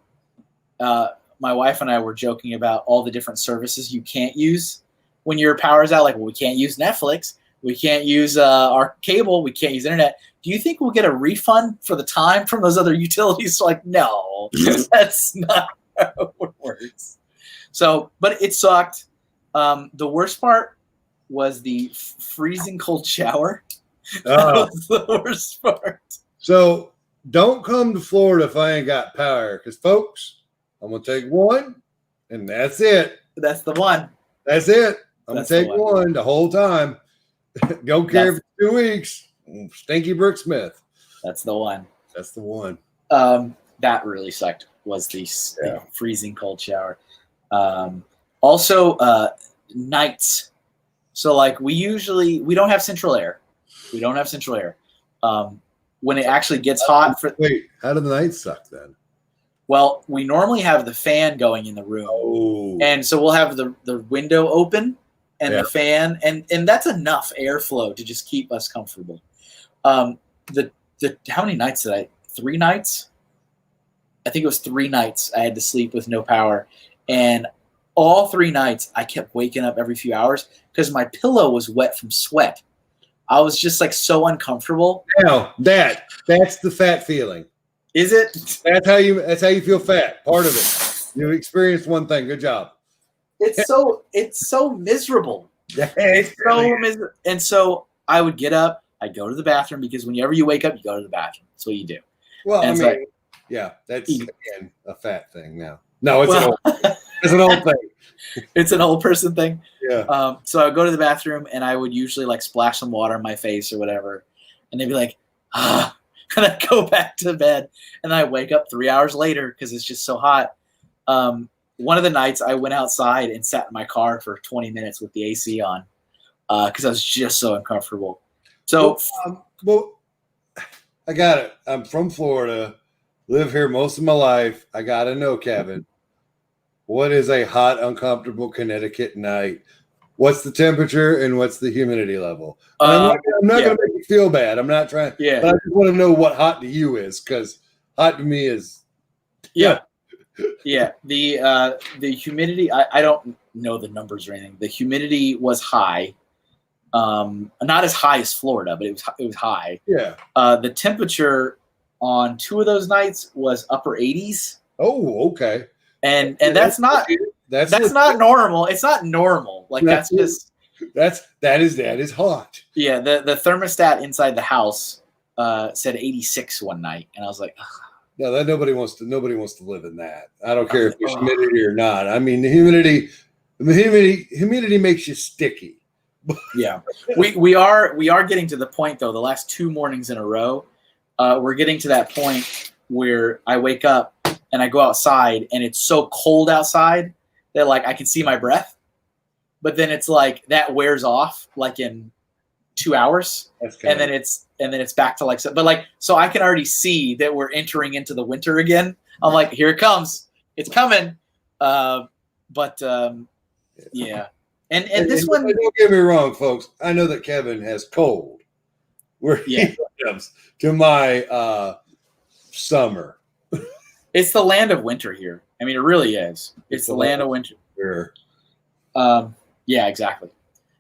B: my wife and I were joking about all the different services you can't use when your power's out. Like, well, we can't use Netflix. We can't use our cable. We can't use internet. Do you think we'll get a refund for the time from those other utilities? Like, no, that's not how it works. So, but it sucked. The worst part was the freezing cold shower. That was the worst part.
A: So don't come to Florida if I ain't got power, because folks, I'm gonna take one, and that's it.
B: That's the one.
A: That's it. I'm gonna take one the whole time. Don't care if it's 2 weeks. Stinky Brook Smith.
B: That's the one.
A: That's the one.
B: That really sucked. Was the freezing cold shower. Also, nights. So like we don't have central air. We don't have central air. When it actually gets hot.
A: Wait, how do the nights suck then?
B: Well, we normally have the fan going in the room.
A: Oh.
B: And so we'll have the window open and the fan, and that's enough airflow to just keep us comfortable. How many nights did I? 3 nights? I think it was 3 nights I had to sleep with no power. And all 3 nights I kept waking up every few hours because my pillow was wet from sweat. I was just like so uncomfortable.
A: Now that's the fat feeling.
B: Is it?
A: That's how you feel fat. Part of it. You experienced one thing. Good job.
B: It's so miserable. It's so miserable. And so I would get up, I'd go to the bathroom, because whenever you wake up, you go to the bathroom. That's what you do.
A: Well,
B: and
A: that's again a fat thing now. No, it's an old thing.
B: It's an old person thing.
A: Yeah.
B: So I would go to the bathroom and I would usually like splash some water in my face or whatever. And they'd be like, and I'd go back to bed. And I wake up 3 hours later because it's just so hot. One of the nights I went outside and sat in my car for 20 minutes with the AC on because I was just so uncomfortable. So,
A: well, I got it. I'm from Florida, live here most of my life. I got to know, Kevin, what is a hot, uncomfortable Connecticut night? What's the temperature and what's the humidity level? I'm not going to make you feel bad. I'm not trying.
B: Yeah.
A: But I just want to know what hot to you is, because hot to me is.
B: Yeah. Yeah. The humidity, I don't know the numbers or anything. The humidity was high. Not as high as Florida, but it was high.
A: Yeah.
B: The temperature on 2 of those nights was upper 80s.
A: Oh, okay.
B: And that's not normal. It's not normal. Like that is hot. Yeah, the thermostat inside the house said 86 one night, and I was like, ugh.
A: No, that nobody wants to live in that. I don't care if there's humidity or not. I mean, the humidity makes you sticky.
B: Yeah. We are getting to the point though, the last 2 mornings in a row, we're getting to that point where I wake up and I go outside and it's so cold outside that like I can see my breath, but then it's like that wears off like in 2 hours, and then it's back to like so. But like so, I can already see that we're entering into the winter again. I'm like, here it comes, it's coming. Yeah, and this one.
A: Don't get me wrong, folks. I know that Kevin has cold. Where he comes to my summer.
B: It's the land of winter here. I mean, it really is. It's the land of winter.
A: Sure.
B: Yeah, exactly.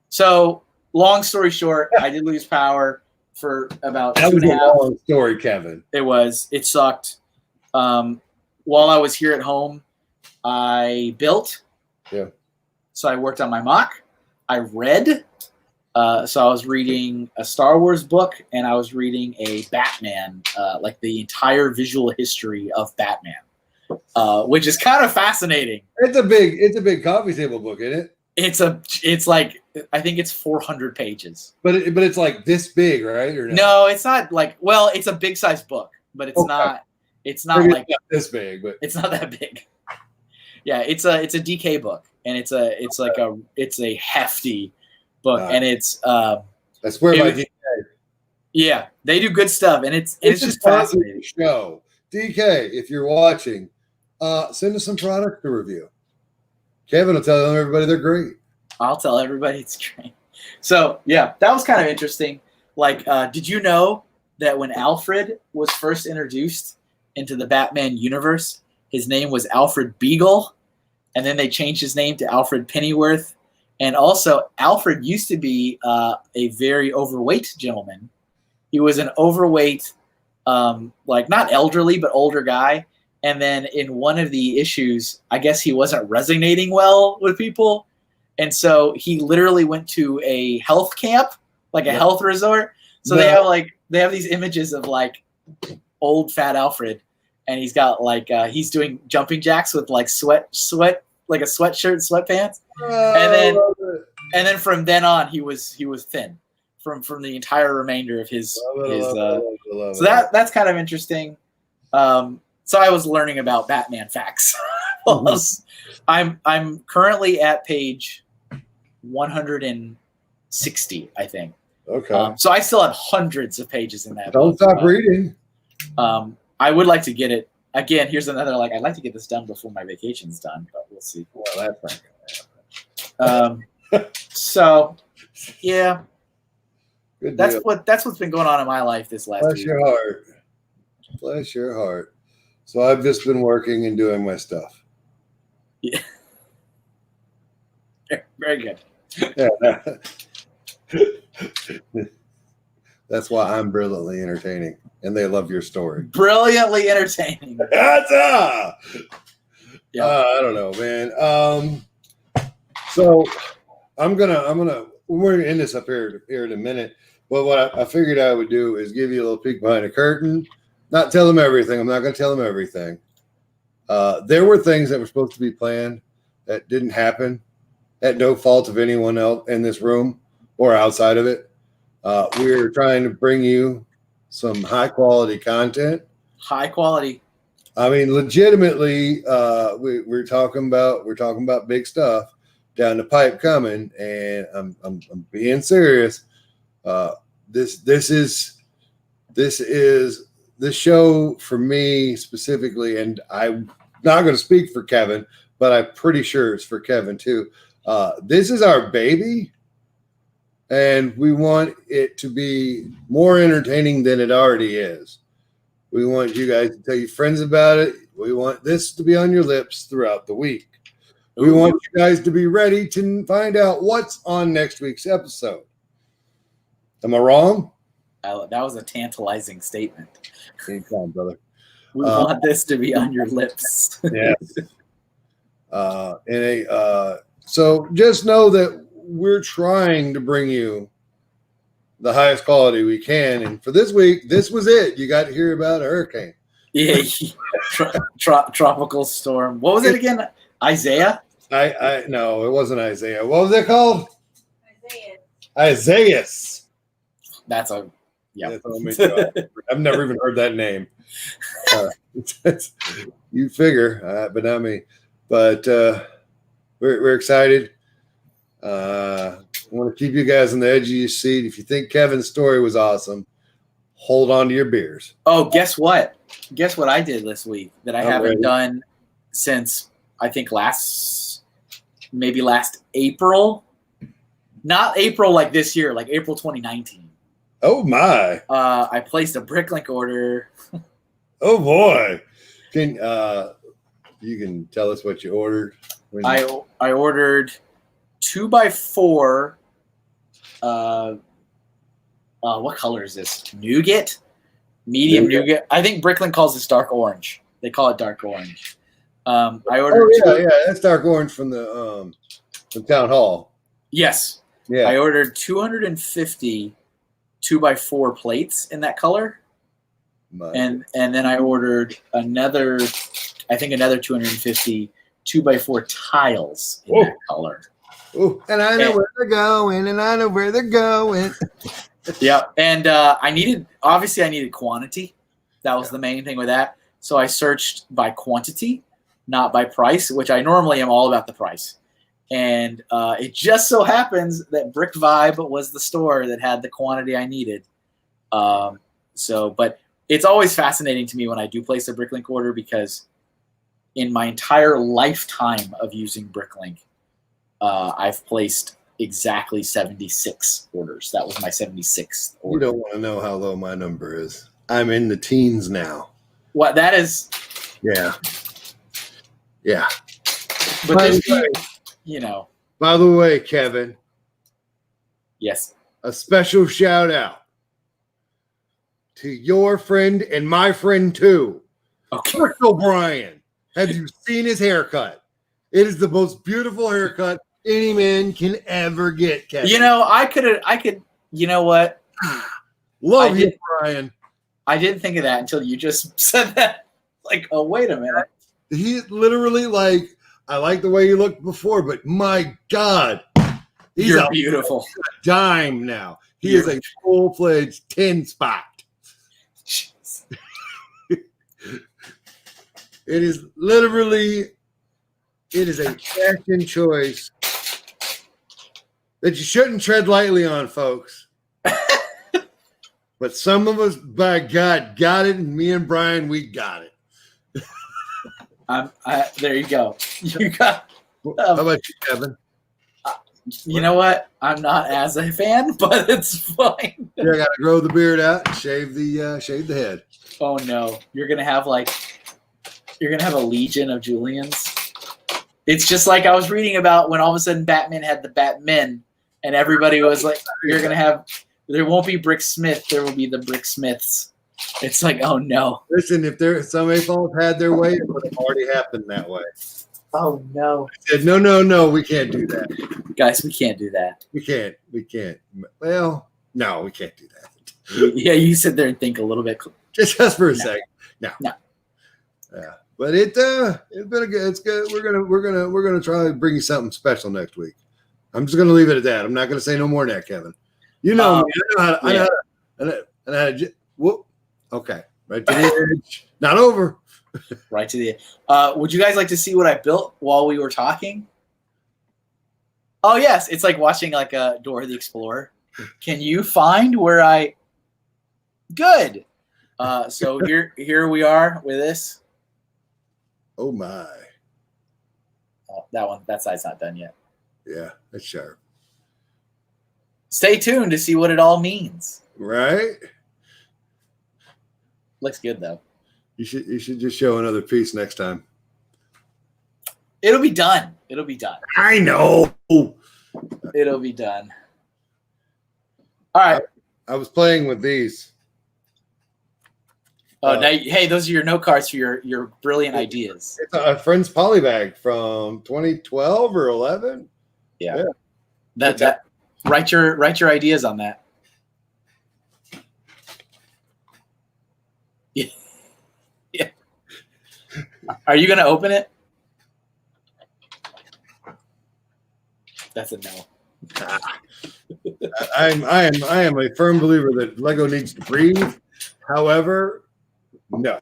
B: So, long story short, I did lose power for about 2.5
A: That was a long story, Kevin.
B: It sucked. While I was here at home, I built.
A: Yeah.
B: So I worked on my mock. I read. So I was reading a Star Wars book, and I was reading a Batman, like the entire visual history of Batman, which is kind of fascinating.
A: It's a big coffee table book, isn't it?
B: It's like, I think it's 400 pages.
A: But it's like this big, right? Or
B: no, it's not like, well, it's a big size book, but it's not like
A: this big, but
B: it's not that big. Yeah, it's a DK book, and it's a hefty book, and it's
A: that's where my DK.
B: Yeah, they do good stuff, and it's just fascinating.
A: Show DK, if you're watching, send us some product to review. Kevin will tell everybody they're great.
B: I'll tell everybody it's great. So yeah, that was kind of interesting. Like, did you know that when Alfred was first introduced into the Batman universe, his name was Alfred Beagle, and then they changed his name to Alfred Pennyworth. And also, Alfred used to be a very overweight gentleman. He was an overweight, like not elderly, but older guy. And then in one of the issues, I guess he wasn't resonating well with people. And so he literally went to a health camp, like a health resort. So they have these images of like old fat Alfred, and he's got like he's doing jumping jacks with like sweat like a sweatshirt, sweatpants. And then from then on he was thin from the entire remainder of his so that's kind of interesting. So I was learning about Batman facts. I'm currently at page 160, I think.
A: Okay.
B: So I still have hundreds of pages in that
A: Don't
B: book.
A: stop reading.
B: I would like to get it again. Here's another I'd like to get this done before my vacation's done, but we'll see.
A: Well, that's not gonna happen.
B: So yeah,
A: Good
B: that's
A: deal.
B: what's been going on in my life this last
A: Bless
B: week.
A: your heart. Bless your heart. So I've just been working and doing my stuff.
B: Yeah. Very good.
A: Yeah. That's why I'm brilliantly entertaining, and they love your story.
B: Brilliantly entertaining.
A: Yeah.
B: Yeah.
A: I don't know, man. So we're gonna end this up here in a minute. But what I figured I would do is give you a little peek behind the curtain. Not tell them everything. I'm not going to tell them everything. There were things that were supposed to be planned that didn't happen at no fault of anyone else in this room or outside of it. We're trying to bring you some high quality content.
B: High quality.
A: I mean, legitimately, we're talking about big stuff down the pipe coming, and I'm being serious. This show for me specifically, and I'm not going to speak for Kevin, but I'm pretty sure it's for Kevin too. This is our baby, and we want it to be more entertaining than it already is. We want you guys to tell your friends about it. We want this to be on your lips throughout the week. We want you guys to be ready to find out what's on next week's episode. Am I wrong?
B: That was a tantalizing statement.
A: Anytime, brother.
B: We want this to be on your lips.
A: Yes. So just know that we're trying to bring you the highest quality we can. And for this week, this was it. You got to hear about a hurricane.
B: Yeah. Tropical storm. What was it again? Isaiah?
A: No, it wasn't Isaiah. What was it called? Isaiah.
B: That's a yeah.
A: I've never even heard that name. You figure, but not me. But we're excited. I want to keep you guys on the edge of your seat. If you think Kevin's story was awesome, hold on to your beers.
B: Oh, guess what? Guess what I did this week that I haven't done since I think last April. Not April like this year, like April 2019.
A: Oh my!
B: I placed a Bricklink order.
A: Oh boy! You can tell us what you ordered?
B: I ordered 2x4. What color is this? Nougat, medium nougat. I think Bricklink calls this dark orange. They call it dark orange. I ordered.
A: Oh yeah, that's dark orange from the town hall.
B: Yes. Yeah. I ordered 250 2x4 plates in that color. And then I ordered another 250 2x4 tiles in that color.
A: Ooh, and I know where they're going,
B: Yeah, and I needed quantity. That was the main thing with that. So I searched by quantity, not by price, which I normally am all about the price. And it just so happens that Brick Vibe was the store that had the quantity I needed. But it's always fascinating to me when I do place a Bricklink order, because in my entire lifetime of using Bricklink, I've placed exactly 76 orders. That was my 76th
A: You
B: order.
A: don't want to know how low my number is. I'm in the teens now.
B: What that is?
A: Yeah. Yeah.
B: But
A: By
B: this,
A: the way-
B: you know,
A: By the way, Kevin,
B: yes.
A: a special shout out to your friend and my friend too,
B: Okay.
A: Chris O'Brien. Have you seen his haircut? It is the most beautiful haircut any man can ever get, Kevin.
B: You know, I could. You know what?
A: Love you, Brian.
B: I didn't think of that until you just said that. Like, oh, wait a minute.
A: He literally I like the way he looked before, but my God, he's
B: You're
A: a
B: beautiful.
A: dime now. He is a full-fledged 10 spot.
B: Jeez.
A: It is literally, it is a fashion choice that you shouldn't tread lightly on, folks. But some of us, by God, got it, and me and Brian, we got it.
B: There you go. You got.
A: How about you, Kevin?
B: You know what? I'm not as a fan, but it's fine.
A: Yeah, I got to grow the beard out and shave the head.
B: Oh no, you're gonna have a legion of Julians. It's just like I was reading about when all of a sudden Batman had the Batmen, and everybody was like, "You're gonna have." There won't be Brick Smith. There will be the Brick Smiths. It's like, oh no.
A: Listen, if some A-Falls had their way, it would have already happened that way.
B: Oh no.
A: I said, no, we can't do that.
B: Guys, we can't do that.
A: We can't. Well, no, we can't do that.
B: Yeah, you sit there and think a little bit.
A: Just for a second. No. Yeah, but it's been it's good. We're gonna try to bring you something special next week. I'm just gonna leave it at that. I'm not gonna say no more than that, Kevin. You know me. I know how to whoop. Okay, right to the edge. Not over.
B: Right to the. Would you guys like to see what I built while we were talking? Oh yes, it's like watching like a Dora the Explorer. Can you find where I? Good. So here we are with this.
A: Oh my.
B: Oh, that side's not done yet.
A: Yeah, that's sharp.
B: Stay tuned to see what it all means.
A: Right?
B: Looks good though.
A: You should just show another piece next time.
B: It'll be done.
A: I know.
B: It'll be done. All right.
A: I was playing with these.
B: Now, hey, those are your note cards for your brilliant ideas.
A: It's a friend's polybag from 2012 or 11.
B: Yeah. That write your ideas on that. Yeah. Are you gonna open it? That's a no.
A: I am a firm believer that Lego needs to breathe. However, no.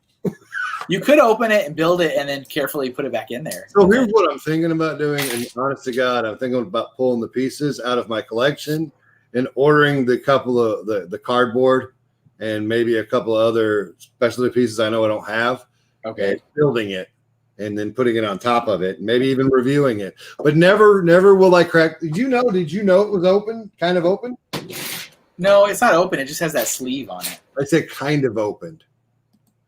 B: You could open it and build it and then carefully put it back in there.
A: So here's what I'm thinking about doing, and honest to God, I'm thinking about pulling the pieces out of my collection and ordering the couple of the cardboard and maybe a couple of other specialty pieces I know I don't have.
B: Okay.
A: Building it and then putting it on top of it, maybe even reviewing it. But never will I crack. Did you know it was open? Kind of open?
B: No, it's not open. It just has that sleeve on it.
A: I said kind of opened.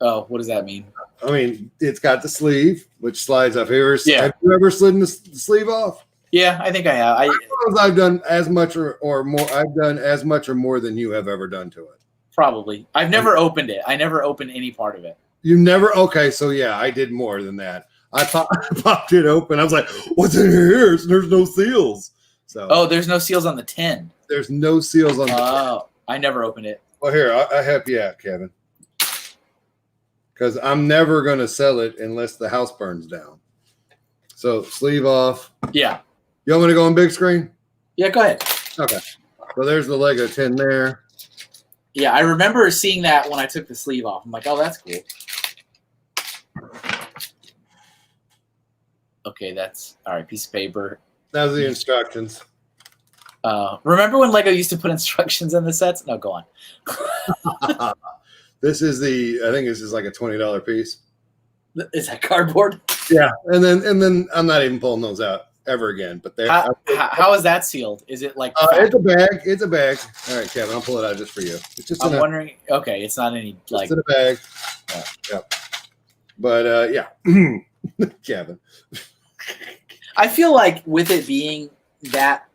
B: Oh, what does that mean?
A: I mean, it's got the sleeve, which slides up here.
B: Yeah.
A: Have you ever slid the sleeve off?
B: Yeah, I think I have.
A: I've done as much or more. I've done as much or more than you have ever done to it.
B: Probably. I've never opened it. I never opened any part of it.
A: You never? Okay, so yeah, I did more than that. I popped it open. I was like, "What's in here?" There's no seals. So
B: there's no seals on the tin.
A: There's no seals on.
B: Oh, I never opened it.
A: Well, here I help you out, Kevin, because I'm never going to sell it unless the house burns down. So sleeve off.
B: Yeah.
A: You want me to go on big screen?
B: Yeah, go ahead.
A: Okay. So there's the Lego tin there.
B: Yeah, I remember seeing that when I took the sleeve off. I'm like, oh, that's cool. Okay, that's all right. Piece of paper.
A: That was the instructions.
B: Remember when Lego used to put instructions in the sets? No, go on.
A: This is I think this is like a $20 piece.
B: Is that cardboard?
A: Yeah, and then I'm not even pulling those out. ever again. But
B: how is that sealed? Is it like
A: it's a bag? It's a bag. All right, Kevin, I'll pull it out just for you. It's just.
B: I'm wondering. Okay, it's not any like.
A: It's in a bag. Yeah. But yeah, Kevin.
B: I feel like with it being that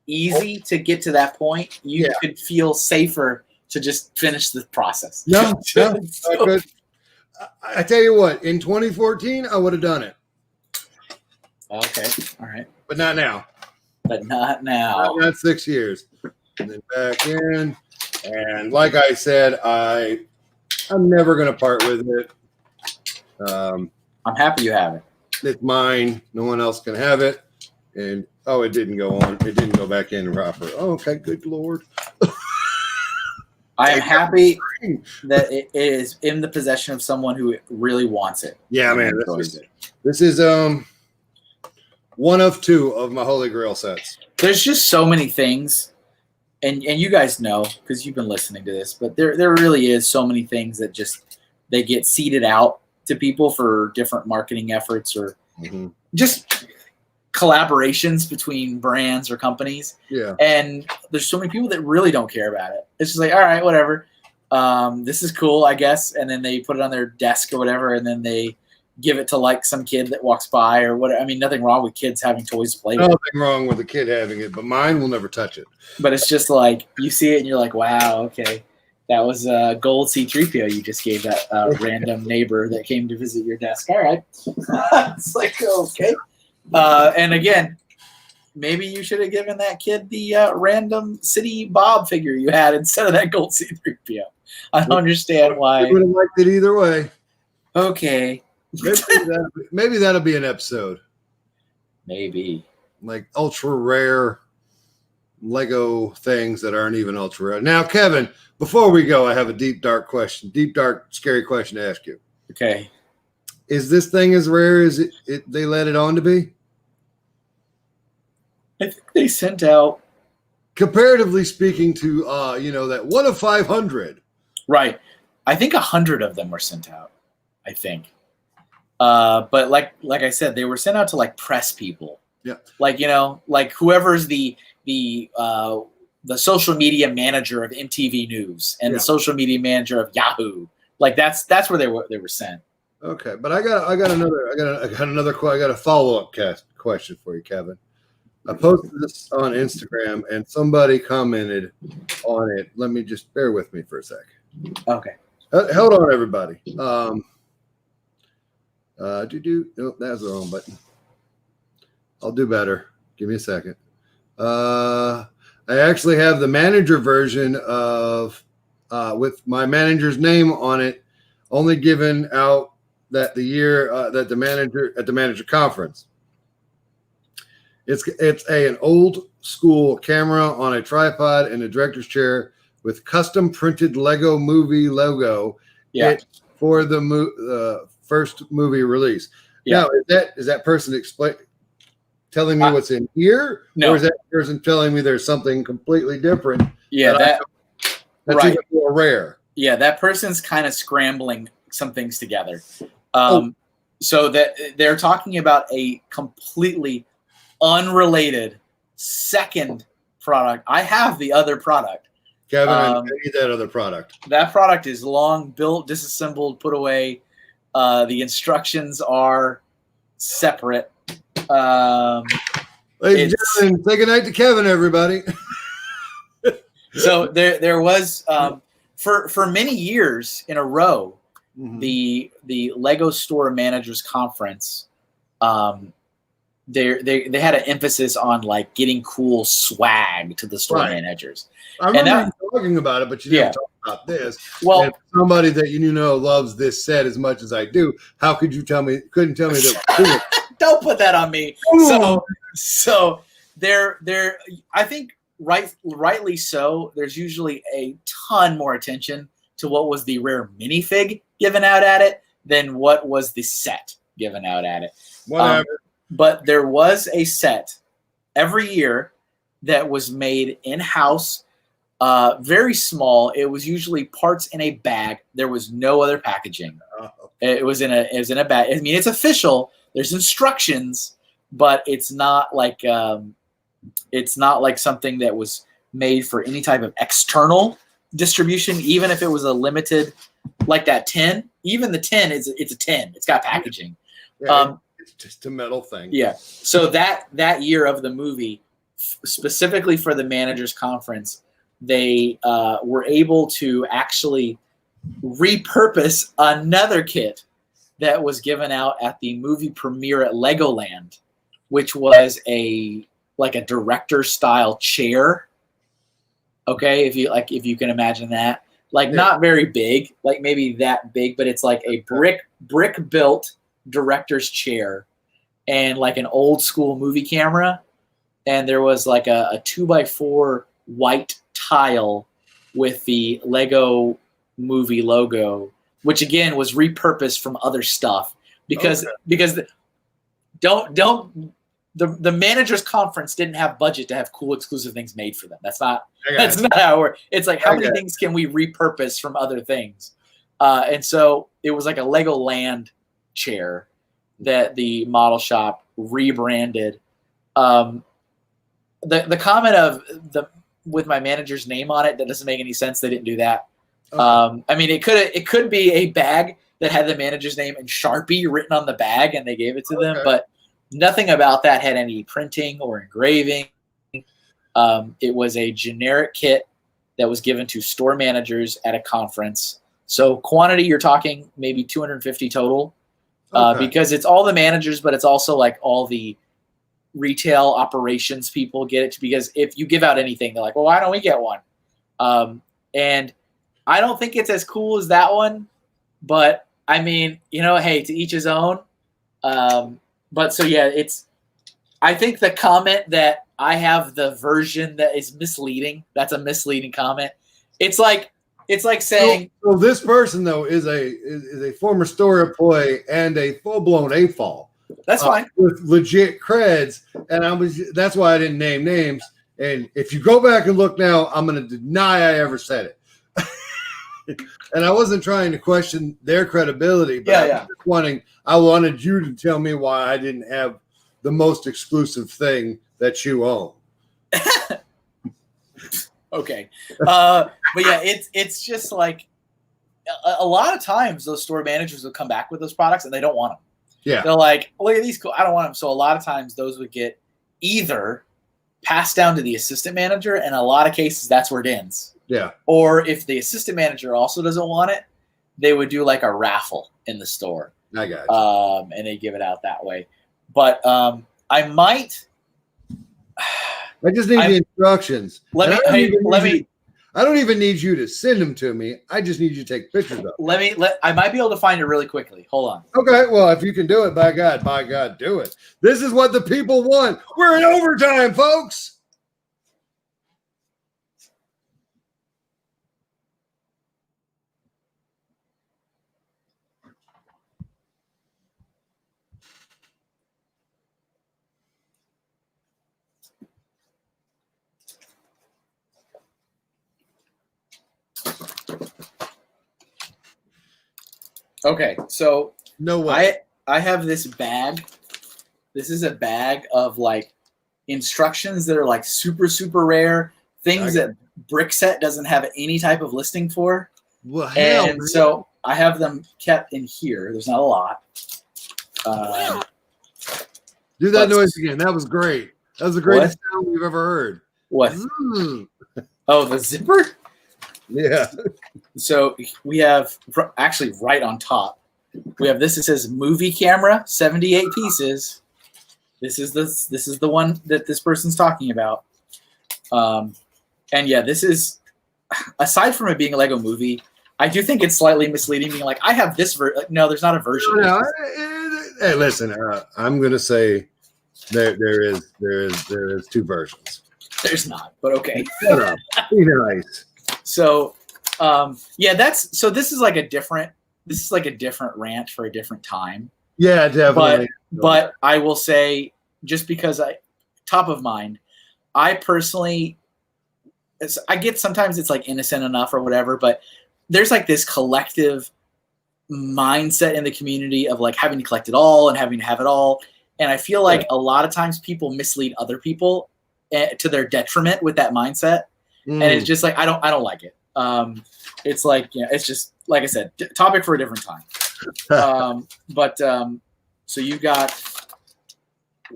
B: easy to get to that point, you could feel safer to just finish the process.
A: No, I could. I tell you what, in 2014, I would have done it.
B: Okay, all right.
A: But not now.
B: But not now.
A: Not 6 years. And then back in. And like I said, I'm never going to part with it.
B: I'm happy you have it.
A: It's mine. No one else can have it. And, it didn't go on. It didn't go back in proper. Oh, okay, good Lord.
B: I am happy that it is in the possession of someone who really wants it.
A: Yeah, man. This is one of two of my Holy Grail sets.
B: There's just so many things, and you guys know because you've been listening to this, but there really is so many things that just they get seeded out to people for different marketing efforts or just collaborations between brands or companies.
A: Yeah.
B: And there's so many people that really don't care about it. It's just like, all right, whatever. This is cool, I guess. And then they put it on their desk or whatever, and then they give it to like some kid that walks by or whatever. I mean, nothing wrong with kids having toys to play with.
A: Nothing wrong with a kid having it, but mine will never touch it.
B: But it's just like you see it and you're like, wow, okay. That was a gold C-3PO you just gave that random neighbor that came to visit your desk. All right. It's like, okay. And again, maybe you should have given that kid the random City Bob figure you had instead of that gold C-3PO. I don't understand why.
A: I would have liked it either way.
B: Okay.
A: Maybe that'll be an episode.
B: Maybe.
A: Like ultra rare Lego things that aren't even ultra rare. Now, Kevin, before we go, I have a deep, dark, scary question to ask you.
B: Okay.
A: Is this thing as rare as they let it on to be?
B: I think they sent out,
A: comparatively speaking, to that 1 of 500.
B: Right. I think 100 of them were sent out. I think. But like I said, they were sent out to like press people.
A: Yeah.
B: Like like whoever's the social media manager of MTV News and the social media manager of Yahoo. Like that's where they were sent. Okay,
A: but I got a follow-up question for you, Kevin. I posted this on Instagram and somebody commented on it. Let me just bear with me for a sec.
B: Okay.
A: Hold on, everybody. Nope, that's the wrong button. I'll do better. Give me a second. I actually have the manager version of with my manager's name on it, only given out that the year that the manager at the manager conference. It's an old school camera on a tripod in a director's chair with custom printed Lego movie logo.
B: Yeah.
A: For the first movie release.
B: Yeah.
A: Now, is that person telling me what's in here?
B: No.
A: Or is that person telling me there's something completely different?
B: Yeah,
A: that's
B: right.
A: Even more rare.
B: Yeah, that person's kind of scrambling some things together. So that they're talking about a completely unrelated second product. I have the other product.
A: Kevin, I need that other product.
B: That product is long built, disassembled, put away. The instructions are separate.
A: Ladies and gentlemen, say goodnight to Kevin, everybody.
B: So there was for many years in a row, the Lego Store Managers Conference. They had an emphasis on like getting cool swag to the store managers.
A: I remember you talking about it, but you didn't talk about this.
B: Well,
A: and somebody that loves this set as much as I do, how could you couldn't tell me that?
B: Don't put that on me. So there I think rightly so, there's usually a ton more attention to what was the rare minifig given out at it than what was the set given out at it.
A: Whatever.
B: But there was a set every year that was made in-house, very small. It was usually parts in a bag. There was no other packaging. It was in a bag. I mean, it's official. There's instructions, but it's not like something that was made for any type of external distribution. Even if it was a limited, like that tin, even the tin it's a tin. It's got packaging.
A: Yeah, it's just a metal thing.
B: Yeah. So that year of the movie, specifically for the managers conference, they were able to actually repurpose another kit that was given out at the movie premiere at Legoland, which was like a director style chair. Okay, if you can imagine that, like not very big, like maybe that big, but it's like a brick built director's chair, and like an old school movie camera, and there was like a 2x4 white tile with the Lego movie logo, which again was repurposed from other stuff because the managers conference didn't have budget to have cool exclusive things made for them. That's not how it works. It's like, how many things can we repurpose from other things? And so it was like a Legoland chair that the model shop rebranded. The comment of with my manager's name on it, that doesn't make any sense. They didn't do that. Okay. I mean, it could be a bag that had the manager's name in Sharpie written on the bag, and they gave it to them, but nothing about that had any printing or engraving. It was a generic kit that was given to store managers at a conference. So quantity, you're talking maybe 250 total, because it's all the managers, but it's also like all the retail operations people get it. Because if you give out anything, they're like, well, why don't we get one? And I don't think it's as cool as that one, but I mean, hey, to each his own. But so yeah, I think the comment that I have the version that is misleading, that's a misleading comment. It's like saying,
A: so this person though is a former store employee and a full-blown AFOL.
B: That's fine.
A: With legit creds, and that's why I didn't name names. And if you go back and look now, I'm going to deny I ever said it. And I wasn't trying to question their credibility, but I wanted you to tell me why I didn't have the most exclusive thing that you own.
B: Okay. But yeah, it's just like a lot of times those store managers will come back with those products and they don't want them.
A: Yeah.
B: They're like, look at these cool. I don't want them. So a lot of times those would get either passed down to the assistant manager, and in a lot of cases that's where it ends.
A: Yeah. Or
B: if the assistant manager also doesn't want it, they would do like a raffle in the store.
A: I got you.
B: And they give it out that way. But I
A: just need the instructions. I don't even need you to send them to me. I just need you to take pictures of them.
B: I might be able to find it really quickly. Hold on.
A: Okay, well, if you can do it, by God, do it. This is what the people want. We're in overtime, folks.
B: Okay, so
A: no way.
B: I have this bag. This is a bag of like instructions that are like super, super rare, things that Brickset doesn't have any type of listing for.
A: Well, hell,
B: and so I have them kept in here. There's not a lot.
A: Do that noise again. That was great. That was the greatest sound we've ever heard.
B: What? Oh, the zipper?
A: Yeah.
B: So we have actually right on top. We have this. It says movie camera, 78 pieces. This is the one that this person's talking about. And yeah, this is, aside from it being a Lego movie, I do think it's slightly misleading. Being like, I have this version. No, there's not a version.
A: No, hey, listen. I'm gonna say there is two versions.
B: There's not, but okay.
A: Shut up. Be nice.
B: So, yeah, this is like a different rant for a different time.
A: Yeah, definitely.
B: But I will say, just because top of mind, I personally, I get sometimes it's like innocent enough or whatever, but there's like this collective mindset in the community of like having to collect it all and having to have it all. And I feel like a lot of times people mislead other people to their detriment with that mindset. And it's just like, I don't like it. It's like, it's just, like I said, topic for a different time. So you got,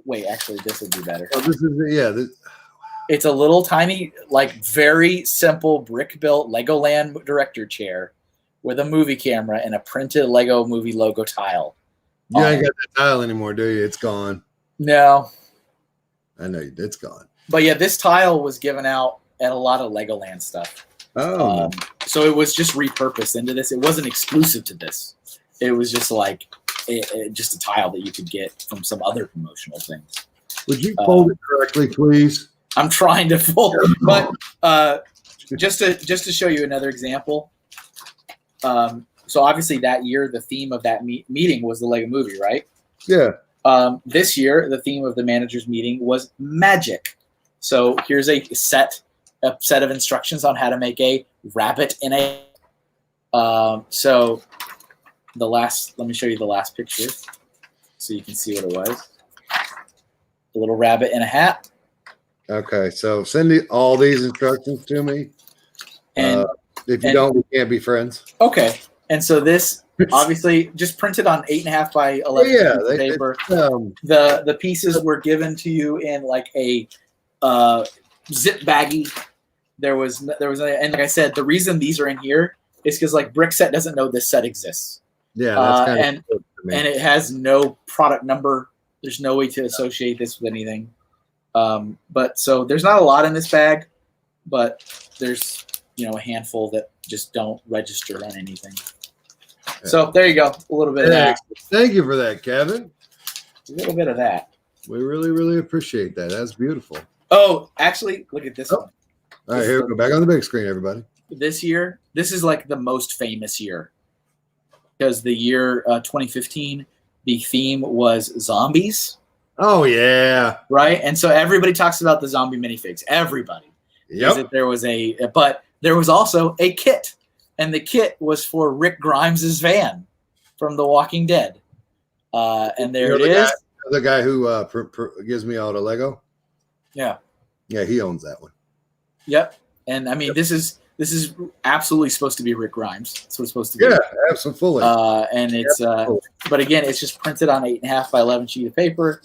B: wait, actually this would be better.
A: Oh, this is,
B: it's a little tiny, like very simple brick built Legoland director chair with a movie camera and a printed Lego movie logo tile.
A: You ain't got that tile anymore, do you? It's gone.
B: No.
A: I know it's gone.
B: But yeah, this tile was given out at a lot of Legoland stuff.
A: Oh.
B: So it was just repurposed into this. It wasn't exclusive to this. It was just like just a tile that you could get from some other promotional things.
A: Would you fold it correctly, please?
B: I'm trying to fold, but just to show you another example. So obviously that year, the theme of that meeting was the Lego Movie, right?
A: Yeah.
B: This year, the theme of the managers meeting was magic. So here's a set of instructions on how to make a rabbit in a. So let me show you the last picture, so you can see what it was. A little rabbit in a hat.
A: Okay, so send all these instructions to me.
B: And
A: if you don't, we can't be friends.
B: Okay. And so this obviously just printed on 8.5 by 11 paper. The pieces were given to you in like a zip baggie. There was and like I said, the reason these are in here is because like Brickset doesn't know this set exists.
A: Yeah, that's kind of
B: and it has no product number. There's no way to associate this with anything. But so there's not a lot in this bag, but there's a handful that just don't register on anything. So there you go. A little bit of that.
A: Thank you for that, Kevin.
B: A little bit of that.
A: We really, really appreciate that. That's beautiful.
B: Oh, actually, look at this one.
A: All right, here we go. Back on the big screen, everybody.
B: This year, this is like the most famous year. Because the year 2015, the theme was zombies.
A: Oh, yeah.
B: Right? And so everybody talks about the zombie minifigs. Everybody.
A: Yep.
B: But there was also a kit. And the kit was for Rick Grimes' van from The Walking Dead. And there it is.
A: The guy who gives me all the Lego?
B: Yeah.
A: Yeah, he owns that one.
B: Yep. And I mean, this is absolutely supposed to be Rick Grimes. That's what it's supposed to be.
A: Yeah, absolutely.
B: And it's but again, it's just printed on 8.5 by 11 sheet of paper.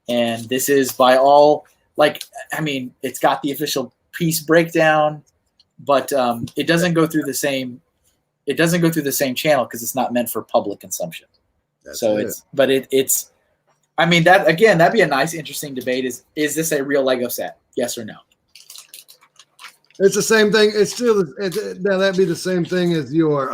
B: And this is by all, it's got the official piece breakdown, but it doesn't go through the same channel because it's not meant for public consumption. That'd be a nice, interesting debate. Is this a real Lego set? Yes or no?
A: It's the same thing. Now that'd be the same thing as your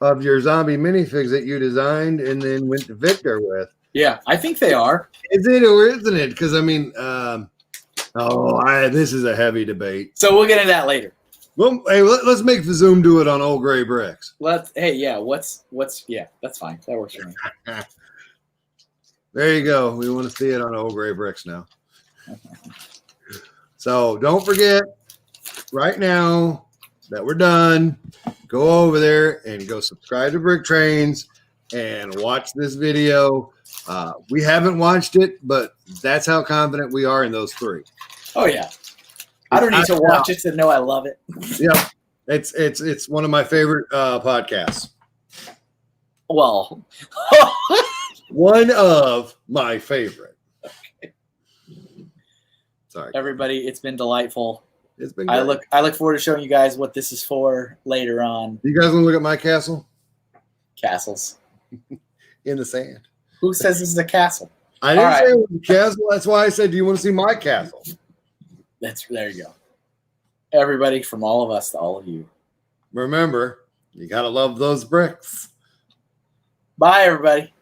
A: of your zombie minifigs that you designed and then went to Victor with.
B: Yeah, I think they are.
A: Is it or isn't it? Because I mean, this is a heavy debate.
B: So we'll get into that later.
A: Well, hey, let's make the Zoom do it on old gray bricks.
B: That's fine. That works for me.
A: There you go. We want to see it on old gray bricks now. So don't forget, right now that we're done, go over there and go subscribe to Brick Trains and watch this video. We haven't watched it, but that's how confident we are in those three.
B: Oh yeah. I don't need to watch it to know I love it.
A: Yeah. It's one of my favorite podcasts.
B: Well,
A: one of my favorite.
B: Okay.
A: Sorry.
B: Everybody, it's been delightful.
A: It's been great.
B: I look forward to showing you guys what this is for later on.
A: You guys want to look at my castle?
B: Castles.
A: In the sand.
B: Who says this is a castle?
A: I didn't say it was a castle. That's why I said, do you want to see my castle?
B: There you go. Everybody, from all of us to all of you.
A: Remember, you got to love those bricks.
B: Bye, everybody.